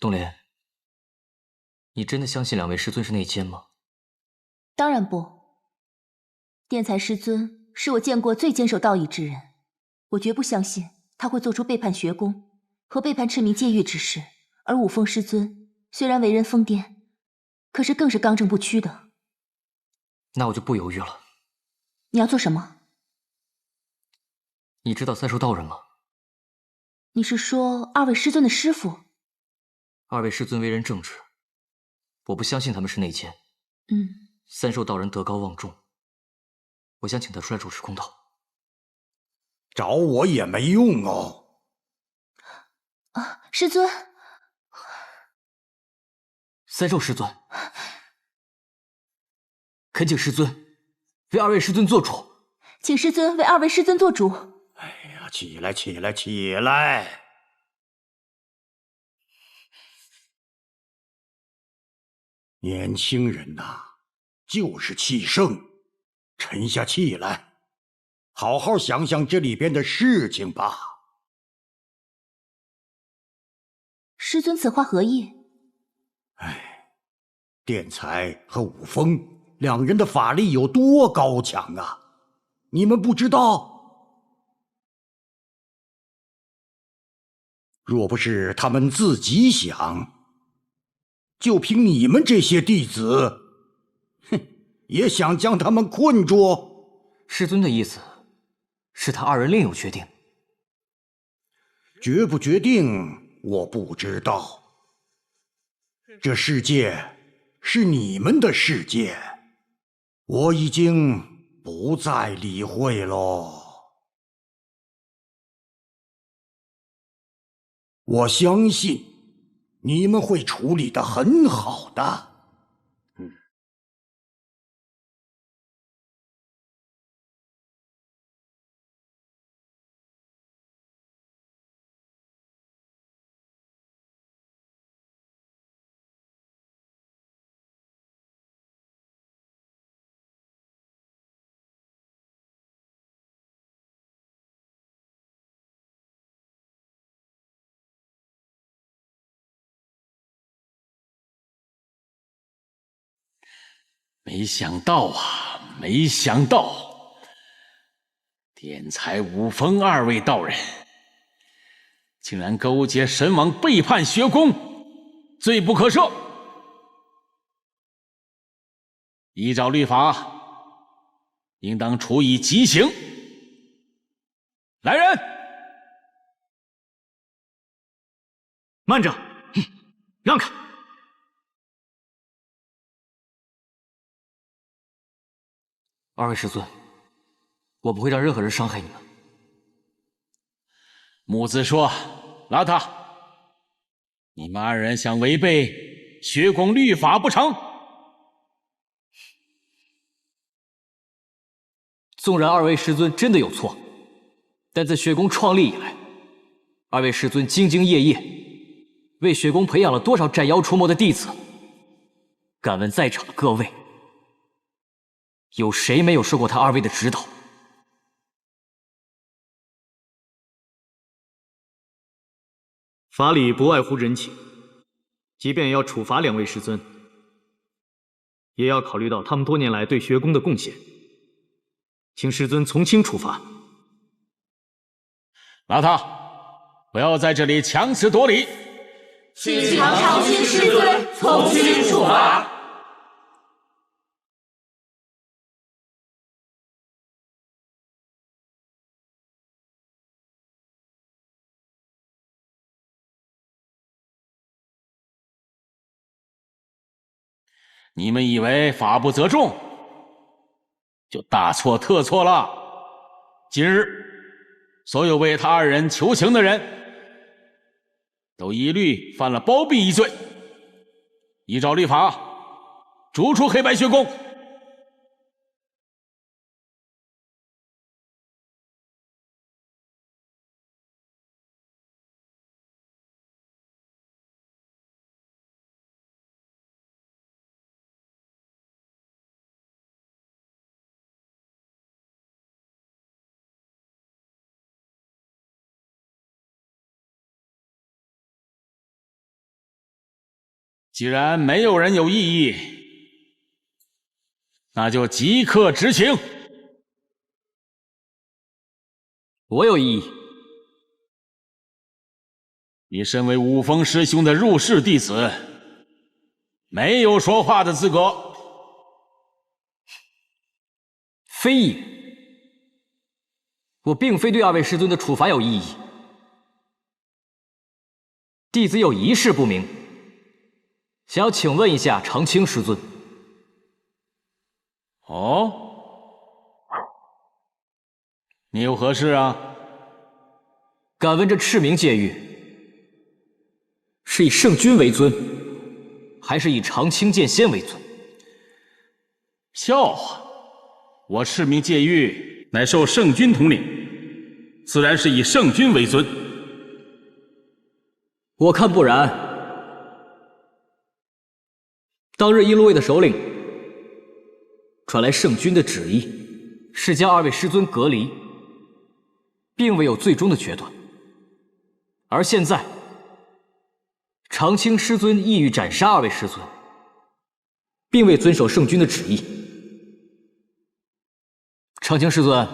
东莲，你真的相信两位师尊是内奸吗？当然不。电才师尊是我见过最坚守道义之人，我绝不相信他会做出背叛学宫和背叛赤明戒狱之事。而五峰师尊虽然为人疯癫，可是更是刚正不屈的。那我就不犹豫了。你要做什么？你知道三寿道人吗？你是说二位师尊的师父？二位师尊为人正直，我不相信他们是内奸。三寿道人德高望重，我想请他出来主持公道。找我也没用哦。师尊。三寿师尊，恳请师尊为二位师尊做主。请师尊为二位师尊做主。哎呀，起来，起来，起来！年轻人呐，就是气盛，沉下气来，好好想想这里边的事情吧。师尊此话何意？殿才和武风两人的法力有多高强啊？你们不知道？若不是他们自己想，就凭你们这些弟子，也想将他们困住？师尊的意思是他二人另有决定？决不决定我不知道。这世界是你们的世界，我已经不再理会喽。我相信你们会处理得很好的。没想到啊，没想到，天才武风二位道人竟然勾结神王背叛学宫，罪不可赦。依照律法，应当处以极刑。来人！慢着，让开！二位师尊，我不会让任何人伤害你们。木子说：“拉他，你们二人想违背学宫律法不成？”纵然二位师尊真的有错，但在学宫创立以来，二位师尊兢兢业业，为学宫培养了多少斩妖除魔的弟子？敢问在场的各位，有谁没有受过他二位的指导？法理不外乎人情，即便要处罚两位师尊，也要考虑到他们多年来对学宫的贡献，请师尊从轻处罚。拉他，不要在这里强词夺理。请长青师尊从轻处罚。你们以为法不责众，就大错特错了。今日，所有为他二人求情的人，都一律犯了包庇一罪。依照律法，逐出黑白学宫。既然没有人有异议，那就即刻执行。我有异议。你身为武风师兄的入室弟子，没有说话的资格。非议。我并非对二位师尊的处罚有异议，弟子有一事不明，想要请问一下长青师尊。哦，你有何事啊？敢问这赤明戒狱，是以圣君为尊，还是以长青剑仙为尊？笑话！我赤明戒狱乃受圣君统领，自然是以圣君为尊。我看不然。当日阴芦卫的首领传来圣君的旨意，是将二位师尊隔离，并未有最终的决断。而现在，长青师尊意欲斩杀2位师尊，并未遵守圣君的旨意。长青师尊，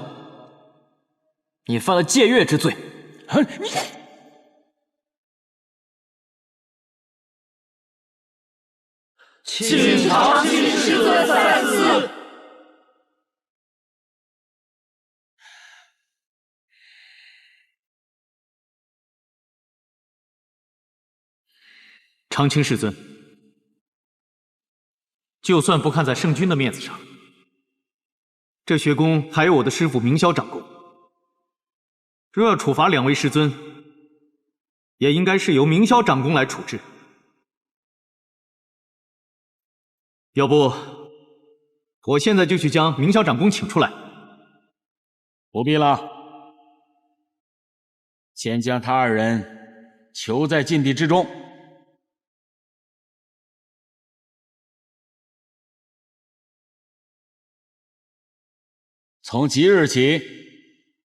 你犯了僭越之罪。你。请长青师尊三思。长青师尊，就算不看在圣君的面子上，这学宫还有我的师父明霄长公。若要处罚2位师尊，也应该是由明霄长公来处置。要不，我现在就去将明霄长公请出来。不必了，先将他2人囚在禁地之中。从即日起，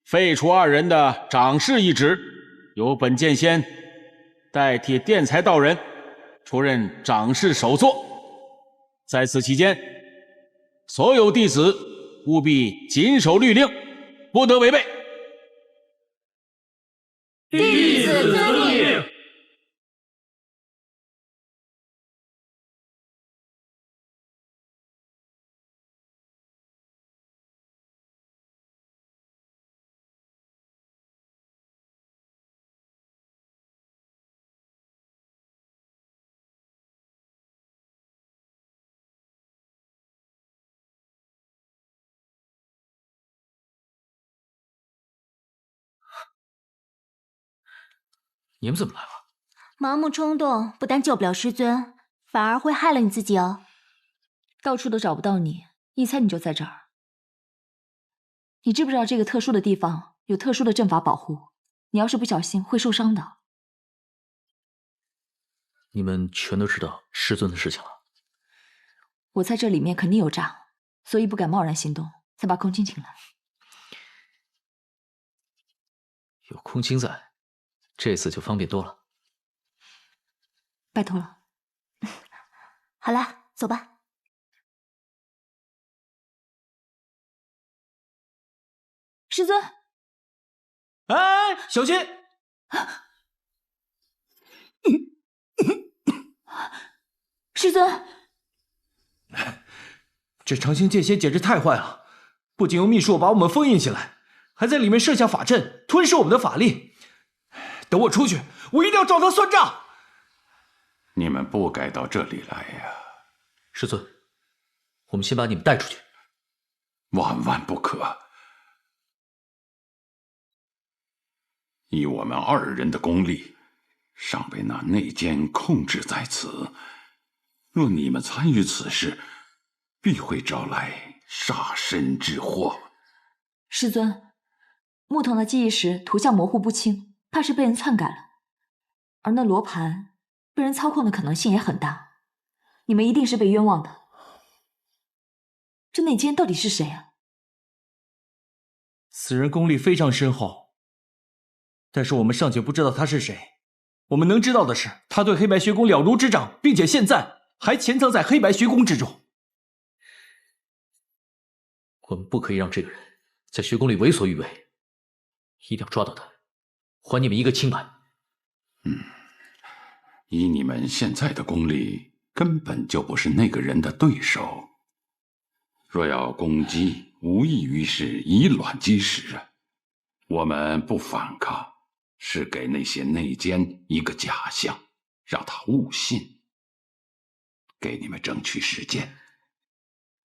废除2人的掌事一职，由本剑仙代替奠才道人出任掌事首座。在此期间，所有弟子务必谨守律令，不得违背。弟子遵命。你们怎么来了？盲目冲动不但救不了师尊，反而会害了你自己哦。到处都找不到你，一猜你就在这儿。你知不知道这个特殊的地方有特殊的阵法保护？你要是不小心会受伤的。你们全都知道师尊的事情了？我在这里面肯定有诈，所以不敢贸然行动，才把空青请来。有空青在，这次就方便多了。拜托了。好了，走吧。师尊，哎，小心！师尊，这长青剑仙简直太坏了，不仅用秘术把我们封印起来，还在里面设下法阵，吞噬我们的法力。等我出去，我一定要找他算账。你们不该到这里来呀！师尊，我们先把你们带出去。万万不可！以我们2人的功力，尚被那内奸控制在此。若你们参与此事，必会招来杀身之祸。师尊，牧童的记忆石图像模糊不清，怕是被人篡改了。而那罗盘被人操控的可能性也很大，你们一定是被冤枉的。这内奸到底是谁啊？此人功力非常深厚，但是我们尚且不知道他是谁。我们能知道的是，他对黑白学宫了如指掌，并且现在还潜藏在黑白学宫之中。我们不可以让这个人在学宫里为所欲为，一定要抓到他，还你们一个清白。以你们现在的功力，根本就不是那个人的对手。若要攻击，无异于是以卵击石啊！我们不反抗，是给那些内奸一个假象，让他误信，给你们争取时间。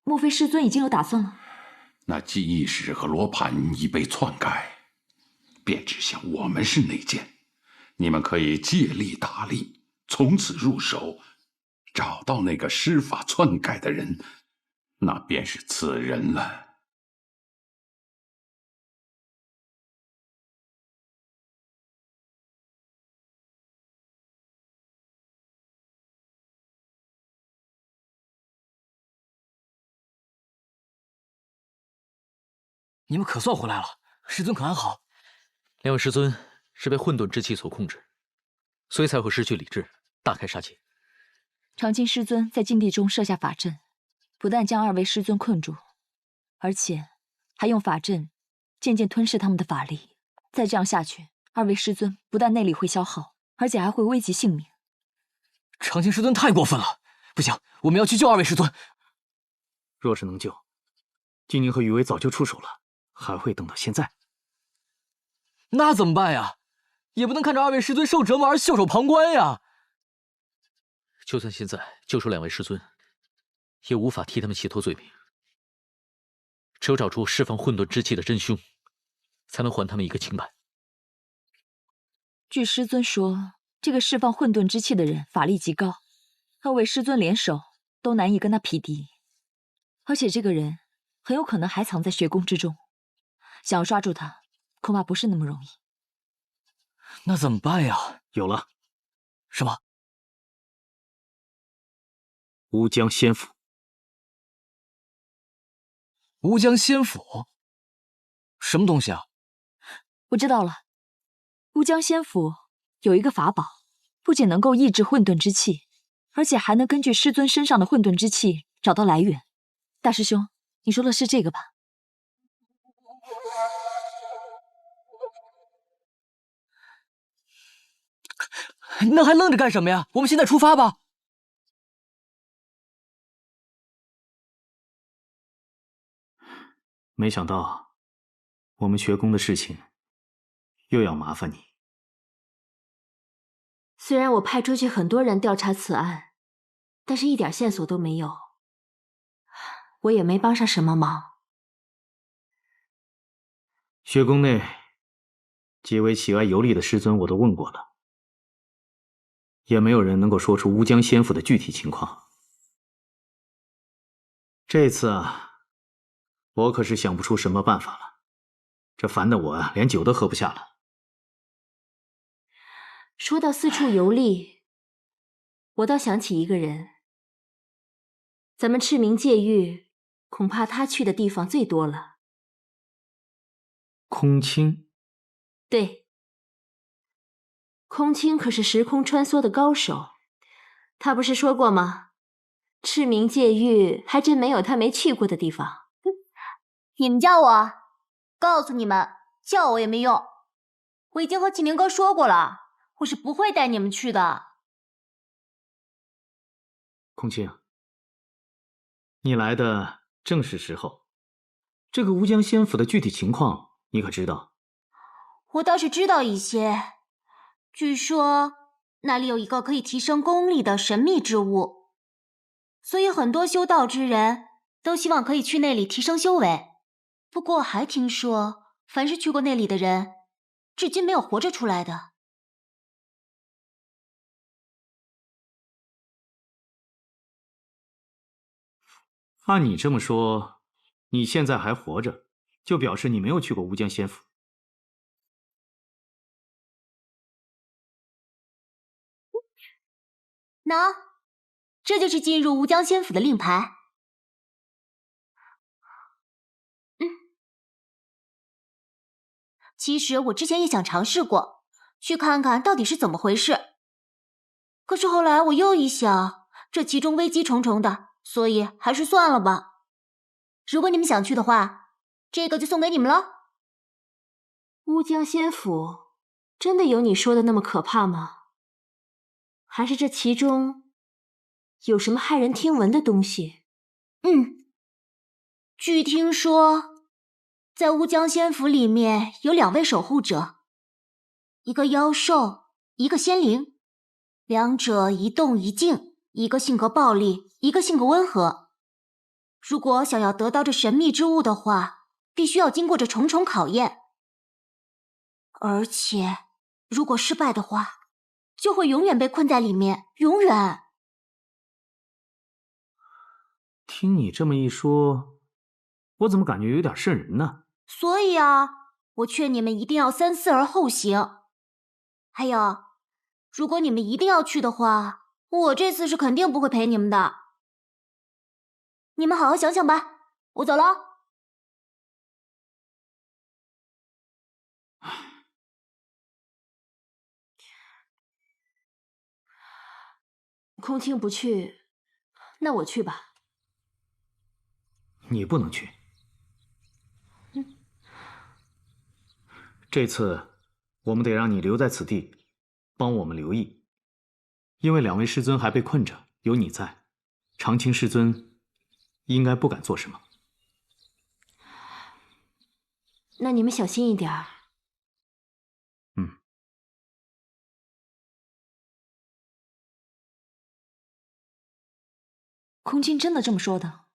莫非师尊已经有打算了？那记忆石和罗盘已被篡改，便指向我们是内奸。你们可以借力打力，从此入手，找到那个施法篡改的人，那便是此人了。你们可算回来了，师尊可安好？2位师尊是被混沌之气所控制，所以才会失去理智。大开杀戒。长青师尊在禁地中设下法阵，不但将二位师尊困住，而且还用法阵渐渐吞噬他们的法力。再这样下去，二位师尊不但内力会消耗，而且还会危及性命。长青师尊太过分了，不行，我们要去救二位师尊。若是能救，金宁和余威早就出手了，还会等到现在？那怎么办呀？也不能看着二位师尊受折磨而袖手旁观呀。就算现在救出2位师尊，也无法替他们洗脱罪名。只有找出释放混沌之气的真凶，才能还他们一个清白。据师尊说，这个释放混沌之气的人法力极高，2位师尊联手都难以跟他匹敌。而且这个人很有可能还藏在血宫之中，想要抓住他，恐怕不是那么容易。那怎么办呀？有了。什么？乌江仙府。乌江仙府？什么东西啊？我知道了，乌江仙府有一个法宝，不仅能够抑制混沌之气，而且还能根据师尊身上的混沌之气找到来源。大师兄，你说的是这个吧？那还愣着干什么呀？我们现在出发吧。没想到，我们学宫的事情又要麻烦你。虽然我派出去很多人调查此案，但是一点线索都没有，我也没帮上什么忙。学宫内几位喜爱游历的师尊我都问过了，也没有人能够说出乌江仙府的具体情况。这次啊，我可是想不出什么办法了，这烦得我连酒都喝不下了。说到四处游历，我倒想起一个人。咱们赤明戒狱，恐怕他去的地方最多了。空清？对，空清可是时空穿梭的高手，他不是说过吗？赤明戒狱还真没有他没去过的地方。你们叫我，告诉你们，叫我也没用。我已经和启明哥说过了，我是不会带你们去的。空清，你来的正是时候。这个乌江仙府的具体情况你可知道？我倒是知道一些，据说那里有一个可以提升功力的神秘之物，所以很多修道之人都希望可以去那里提升修为。不过还听说，凡是去过那里的人，至今没有活着出来的。按你这么说，你现在还活着，就表示你没有去过乌江仙府。喏，这就是进入乌江仙府的令牌。其实我之前也想尝试过，去看看到底是怎么回事。可是后来我又一想，这其中危机重重的，所以还是算了吧。如果你们想去的话，这个就送给你们了。乌江仙府真的有你说的那么可怕吗？还是这其中有什么骇人听闻的东西？据听说，在乌江仙府里面有2位守护者，一个妖兽，一个仙灵，两者一动一静，一个性格暴力，一个性格温和。如果想要得到这神秘之物的话，必须要经过这重重考验，而且如果失败的话，就会永远被困在里面，永远。听你这么一说，我怎么感觉有点瘆人呢？所以啊，我劝你们一定要三思而后行。还有，如果你们一定要去的话，我这次是肯定不会陪你们的。你们好好想想吧，我走了。空青不去，那我去吧。你不能去。这次我们得让你留在此地，帮我们留意，因为2位师尊还被困着，有你在，长青师尊应该不敢做什么。那你们小心一点儿。空青真的这么说的？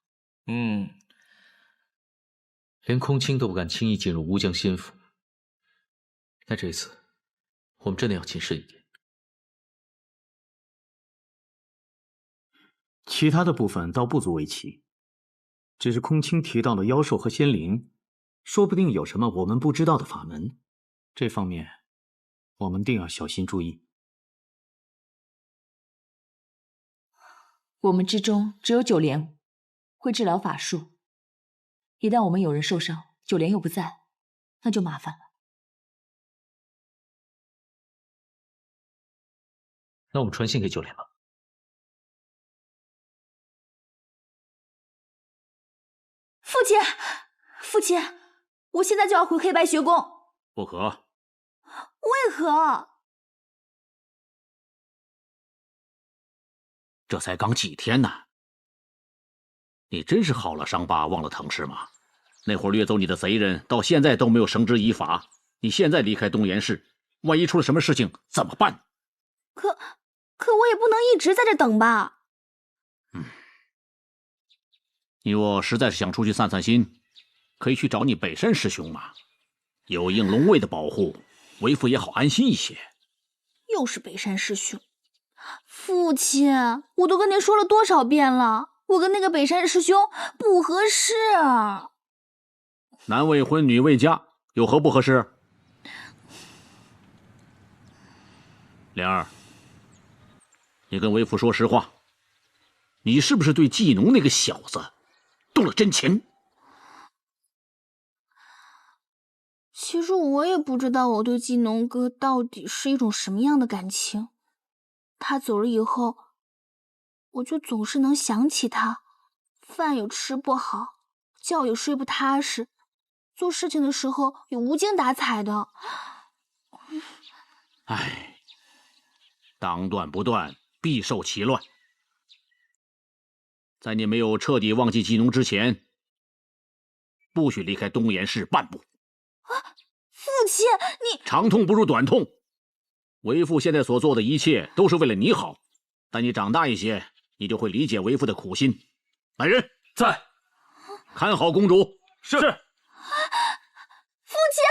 连空青都不敢轻易进入乌江仙府。那这次，我们真的要谨慎一点。其他的部分倒不足为奇，只是空青提到的妖兽和仙灵，说不定有什么我们不知道的法门，这方面我们定要小心注意。我们之中只有九莲会治疗法术，一旦我们有人受伤，九莲又不在，那就麻烦了。那我们传信给九莲吧。父亲，父亲，我现在就要回黑白学宫。不可。为何？这才刚几天呢，你真是好了伤疤忘了疼是吗？那会儿掠走你的贼人到现在都没有绳之以法，你现在离开东岩市，万一出了什么事情怎么办？可我也不能一直在这等吧。你若实在是想出去散散心，可以去找你北山师兄嘛，有应龙卫的保护，为父也好安心一些。又是北山师兄。父亲，我都跟您说了多少遍了，我跟那个北山师兄不合适。男未婚女未嫁，有何不合适？莲儿，你跟为父说实话，你是不是对季农那个小子动了真情？其实我也不知道我对季农哥到底是一种什么样的感情。他走了以后，我就总是能想起他，饭也吃不好，觉也睡不踏实，做事情的时候也无精打采的。唉，当断不断，必受其乱。在你没有彻底忘记季农之前，不许离开东岩市半步。父亲，你长痛不如短痛。为父现在所做的一切都是为了你好，待你长大一些，你就会理解为父的苦心。来人，在，看好公主。是。父亲，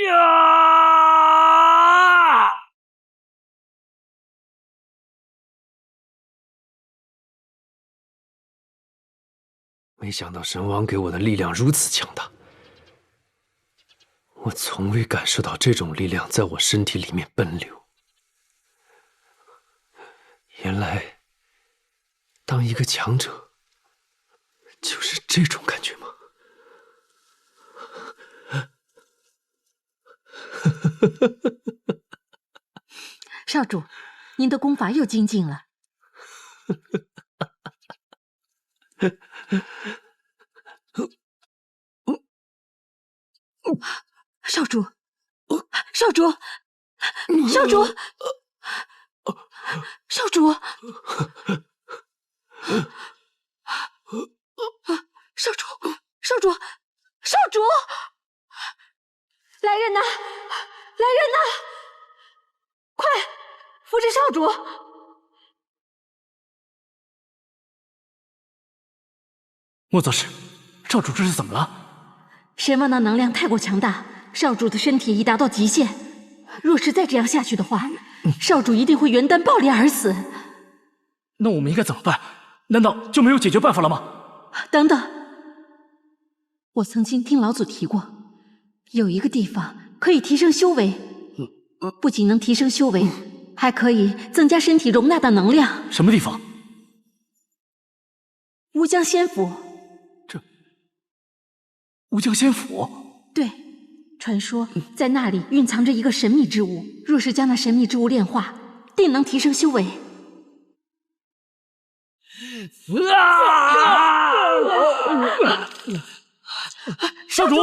呀！没想到神王给我的力量如此强大，我从未感受到这种力量在我身体里面奔流。原来，当一个强者，就是这种感觉吗？少主，您的功法又精进了。少主，少主，少主，少主，少主，少主，少主，来人呐！来人主，莫左氏，少主这是怎么了？神王的能量太过强大，少主的身体已达到极限。若是再这样下去的话，少主一定会元丹爆裂而死。那我们应该怎么办？难道就没有解决办法了吗？等等，我曾经听老祖提过，有一个地方可以提升修为，不仅能提升修为，还可以增加身体容纳的能量。什么地方？乌江仙府。乌江仙府？对，传说在那里蕴藏着一个神秘之物，若是将那神秘之物炼化，定能提升修为。少主！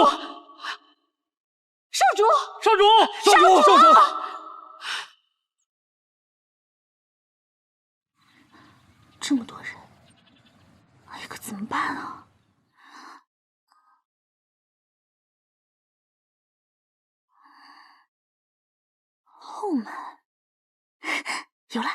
少主！少主！少主！少主！这么多人，哎呀，可怎么办啊？后门有了。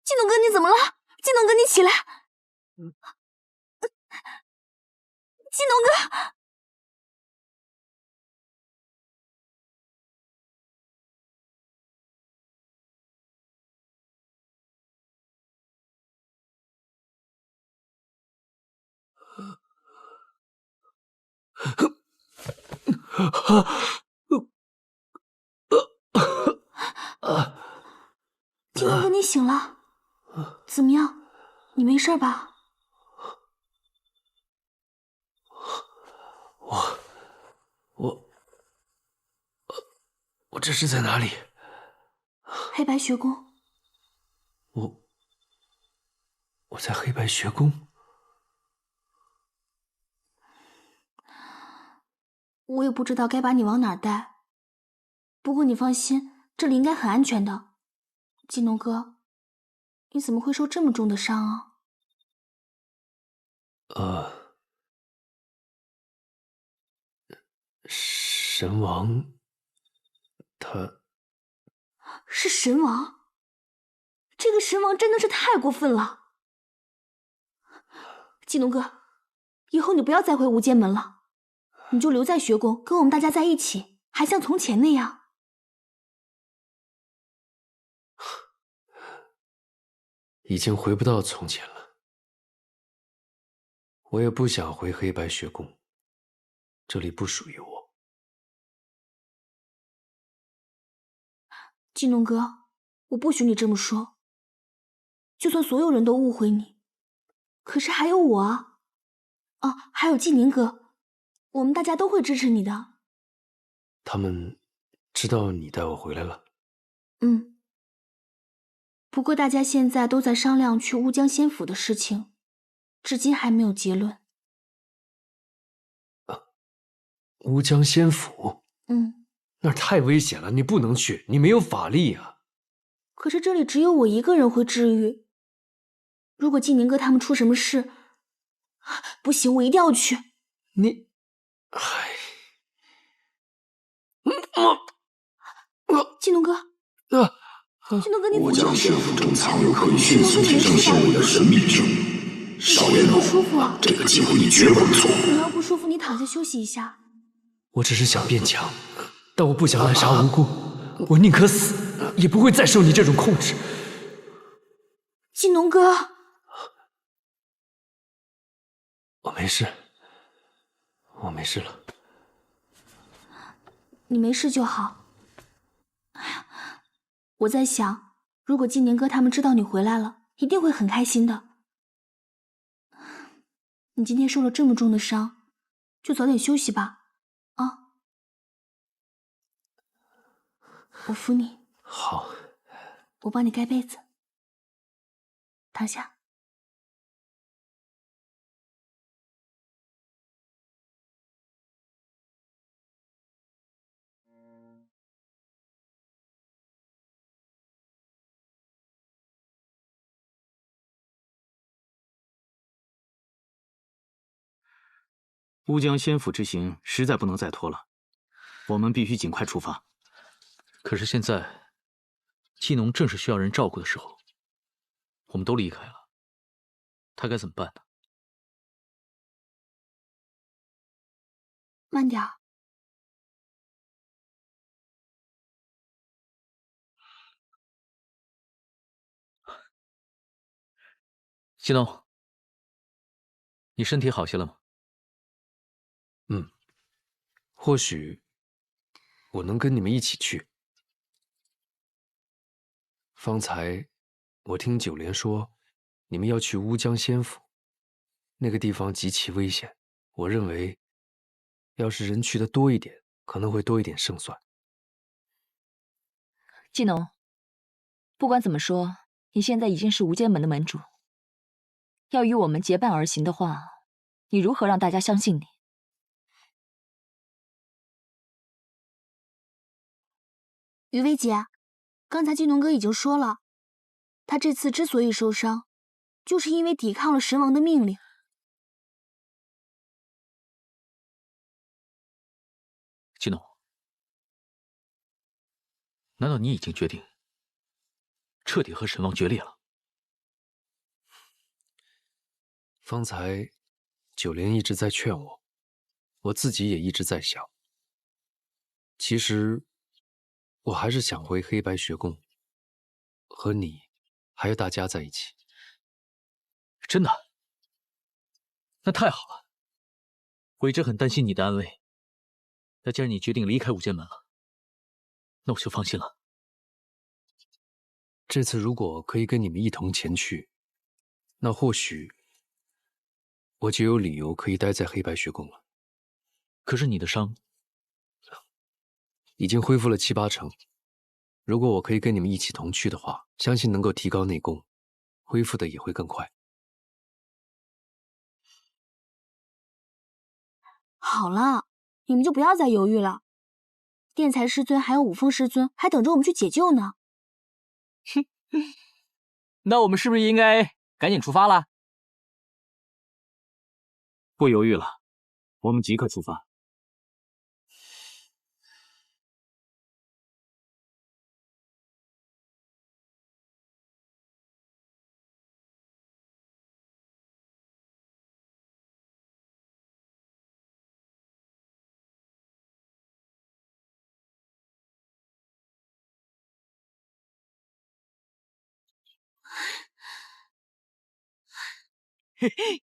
季农哥，你怎么了？季农哥，你起来！季农哥。季农哥，你醒了？怎么样？你没事吧？我这是在哪里？黑白学宫。我在黑白学宫。我也不知道该把你往哪儿带，不过你放心，这里应该很安全的。季农哥，你怎么会受这么重的伤啊？神王，他是神王？这个神王真的是太过分了！季农哥，以后你不要再回无间门了，你就留在学宫，跟我们大家在一起，还像从前那样。已经回不到从前了。我也不想回黑白学宫，这里不属于我。季农哥，我不许你这么说。就算所有人都误会你，可是还有我啊！啊，还有季宁哥，我们大家都会支持你的。他们知道你带我回来了？嗯。不过大家现在都在商量去乌江仙府的事情，至今还没有结论。乌江仙府？那儿太危险了，你不能去，你没有法力啊。可是这里只有我一个人会治愈，如果季宁哥他们出什么事，不行，我一定要去。你，季农哥，季农哥，你怎么了？乌江仙府中藏有可以迅速提升修为的神秘之物，少爷不舒服，这个机会你绝不能错过。你要不舒服，你躺下休息一下。我只是想变强，但我不想滥杀无辜，我宁可死，也不会再受你这种控制。季农哥，我没事，我没事了。你没事就好。我在想，如果纪宁哥他们知道你回来了，一定会很开心的。你今天受了这么重的伤，就早点休息吧。啊，我扶你。好。我帮你盖被子。躺下。乌江仙府之行实在不能再拖了，我们必须尽快出发。可是现在，季农正是需要人照顾的时候，我们都离开了，他该怎么办呢？慢点儿。季农，你身体好些了吗？或许我能跟你们一起去。方才我听九莲说，你们要去乌江仙府，那个地方极其危险。我认为，要是人去的多一点，可能会多一点胜算。季农，不管怎么说，你现在已经是无间门的门主，要与我们结伴而行的话，你如何让大家相信你？于薇姐，刚才季农哥已经说了，他这次之所以受伤，就是因为抵抗了神王的命令。季农，难道你已经决定彻底和神王决裂了？方才九莲一直在劝我，我自己也一直在想，其实我还是想回黑白学宫，和你还有大家在一起。真的？那太好了，我一直很担心你的安危。那既然你决定离开无间门了，那我就放心了。这次如果可以跟你们一同前去，那或许我就有理由可以待在黑白学宫了。可是你的伤已经恢复了7、8成，如果我可以跟你们一起同去的话，相信能够提高内功，恢复的也会更快。好了，你们就不要再犹豫了。殿才师尊还有五凤师尊还等着我们去解救呢。哼，那我们是不是应该赶紧出发了？不犹豫了，我们即刻出发。嘿嘿。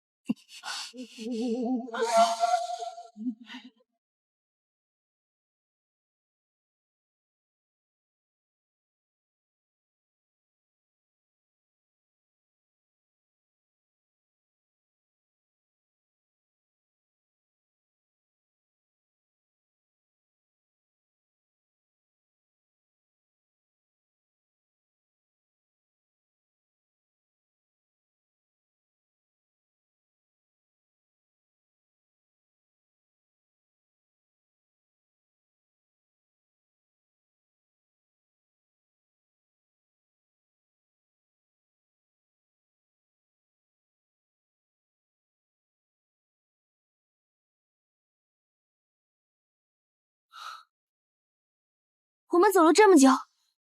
我们走了这么久，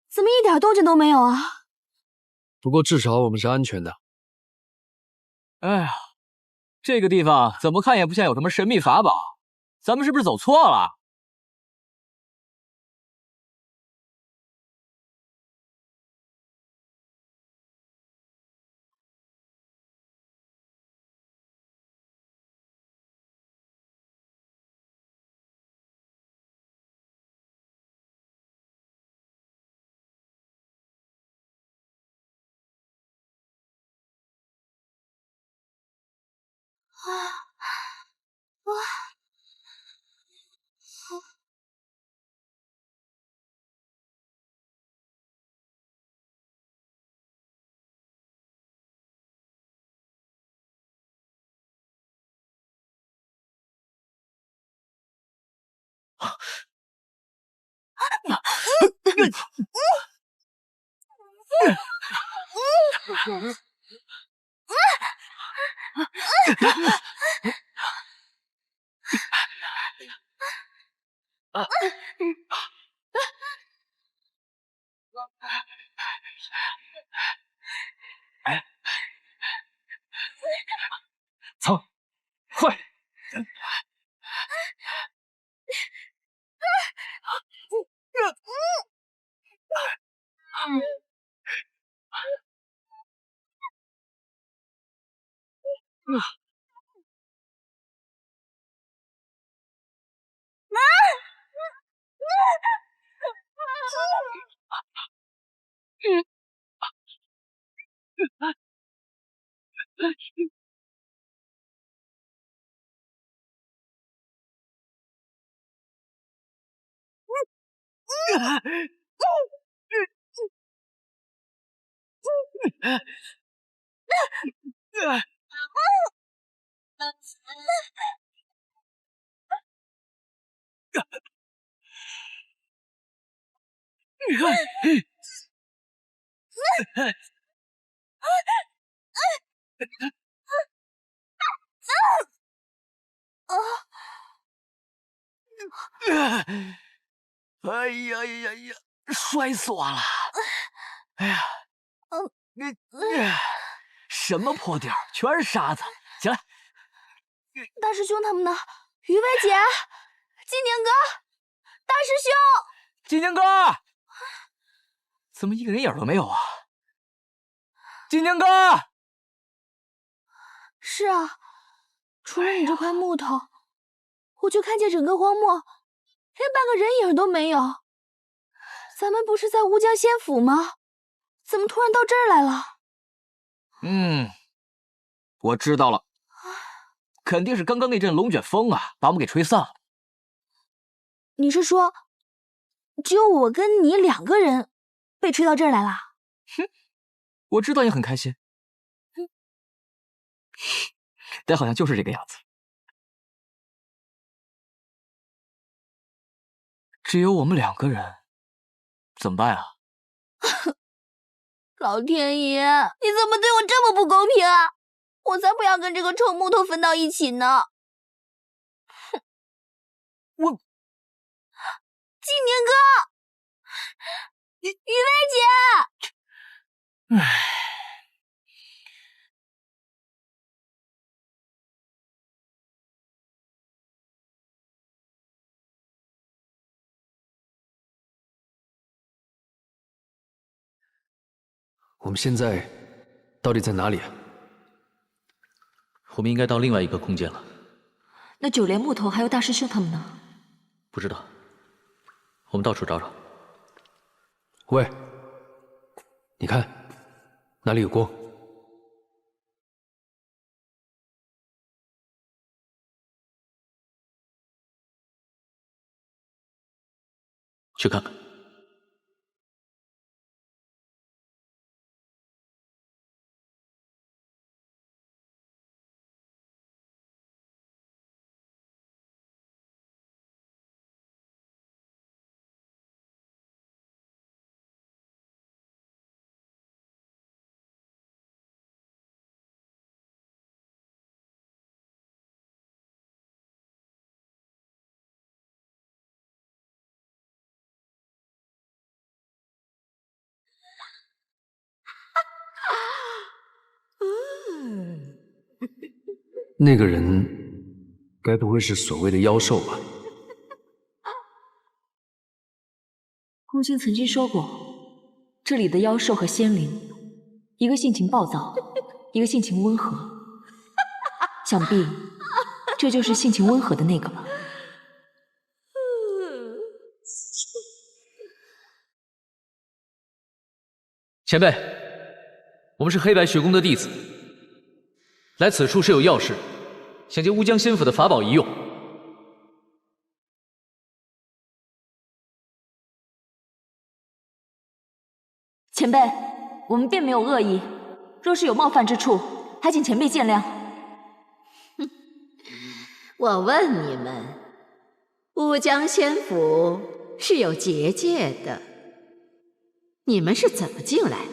怎么一点动静都没有啊？不过至少我们是安全的。哎呀，这个地方怎么看也不像有什么神秘法宝，咱们是不是走错了？走，快！哎呀呀呀！摔死我了！哎呀，什么破地儿，全是沙子！起来！大师兄他们呢？于薇姐、金宁哥、大师兄，金宁哥，怎么一个人影都没有啊？金宁哥，是啊，除了你这块木头，我就看见整个荒漠连半个人影都没有。咱们不是在乌江仙府吗？怎么突然到这儿来了？我知道了，肯定是刚刚那阵龙卷风啊，把我们给吹散了。你是说，只有我跟你2个人被吹到这儿来了？哼，我知道你很开心，但好像就是这个样子。只有我们2个人，怎么办啊？老天爷，你怎么对我这么不公平啊！我才不要跟这个臭木头分到一起呢！哼，我，金宁哥，于薇姐，唉。我们现在到底在哪里啊？我们应该到另外一个空间了。那九莲木头还有大师兄他们呢？不知道，我们到处找找。喂，你看，哪里有光？去看看。那个人该不会是所谓的妖兽吧？空心曾经说过，这里的妖兽和仙灵，一个性情暴躁，一个性情温和。想必这就是性情温和的那个吧。前辈，我们是黑白学宫的弟子，来此处是有要事，想借乌江仙府的法宝一用。前辈，我们并没有恶意，若是有冒犯之处，还请前辈见谅。我问你们，乌江仙府是有结界的，你们是怎么进来的？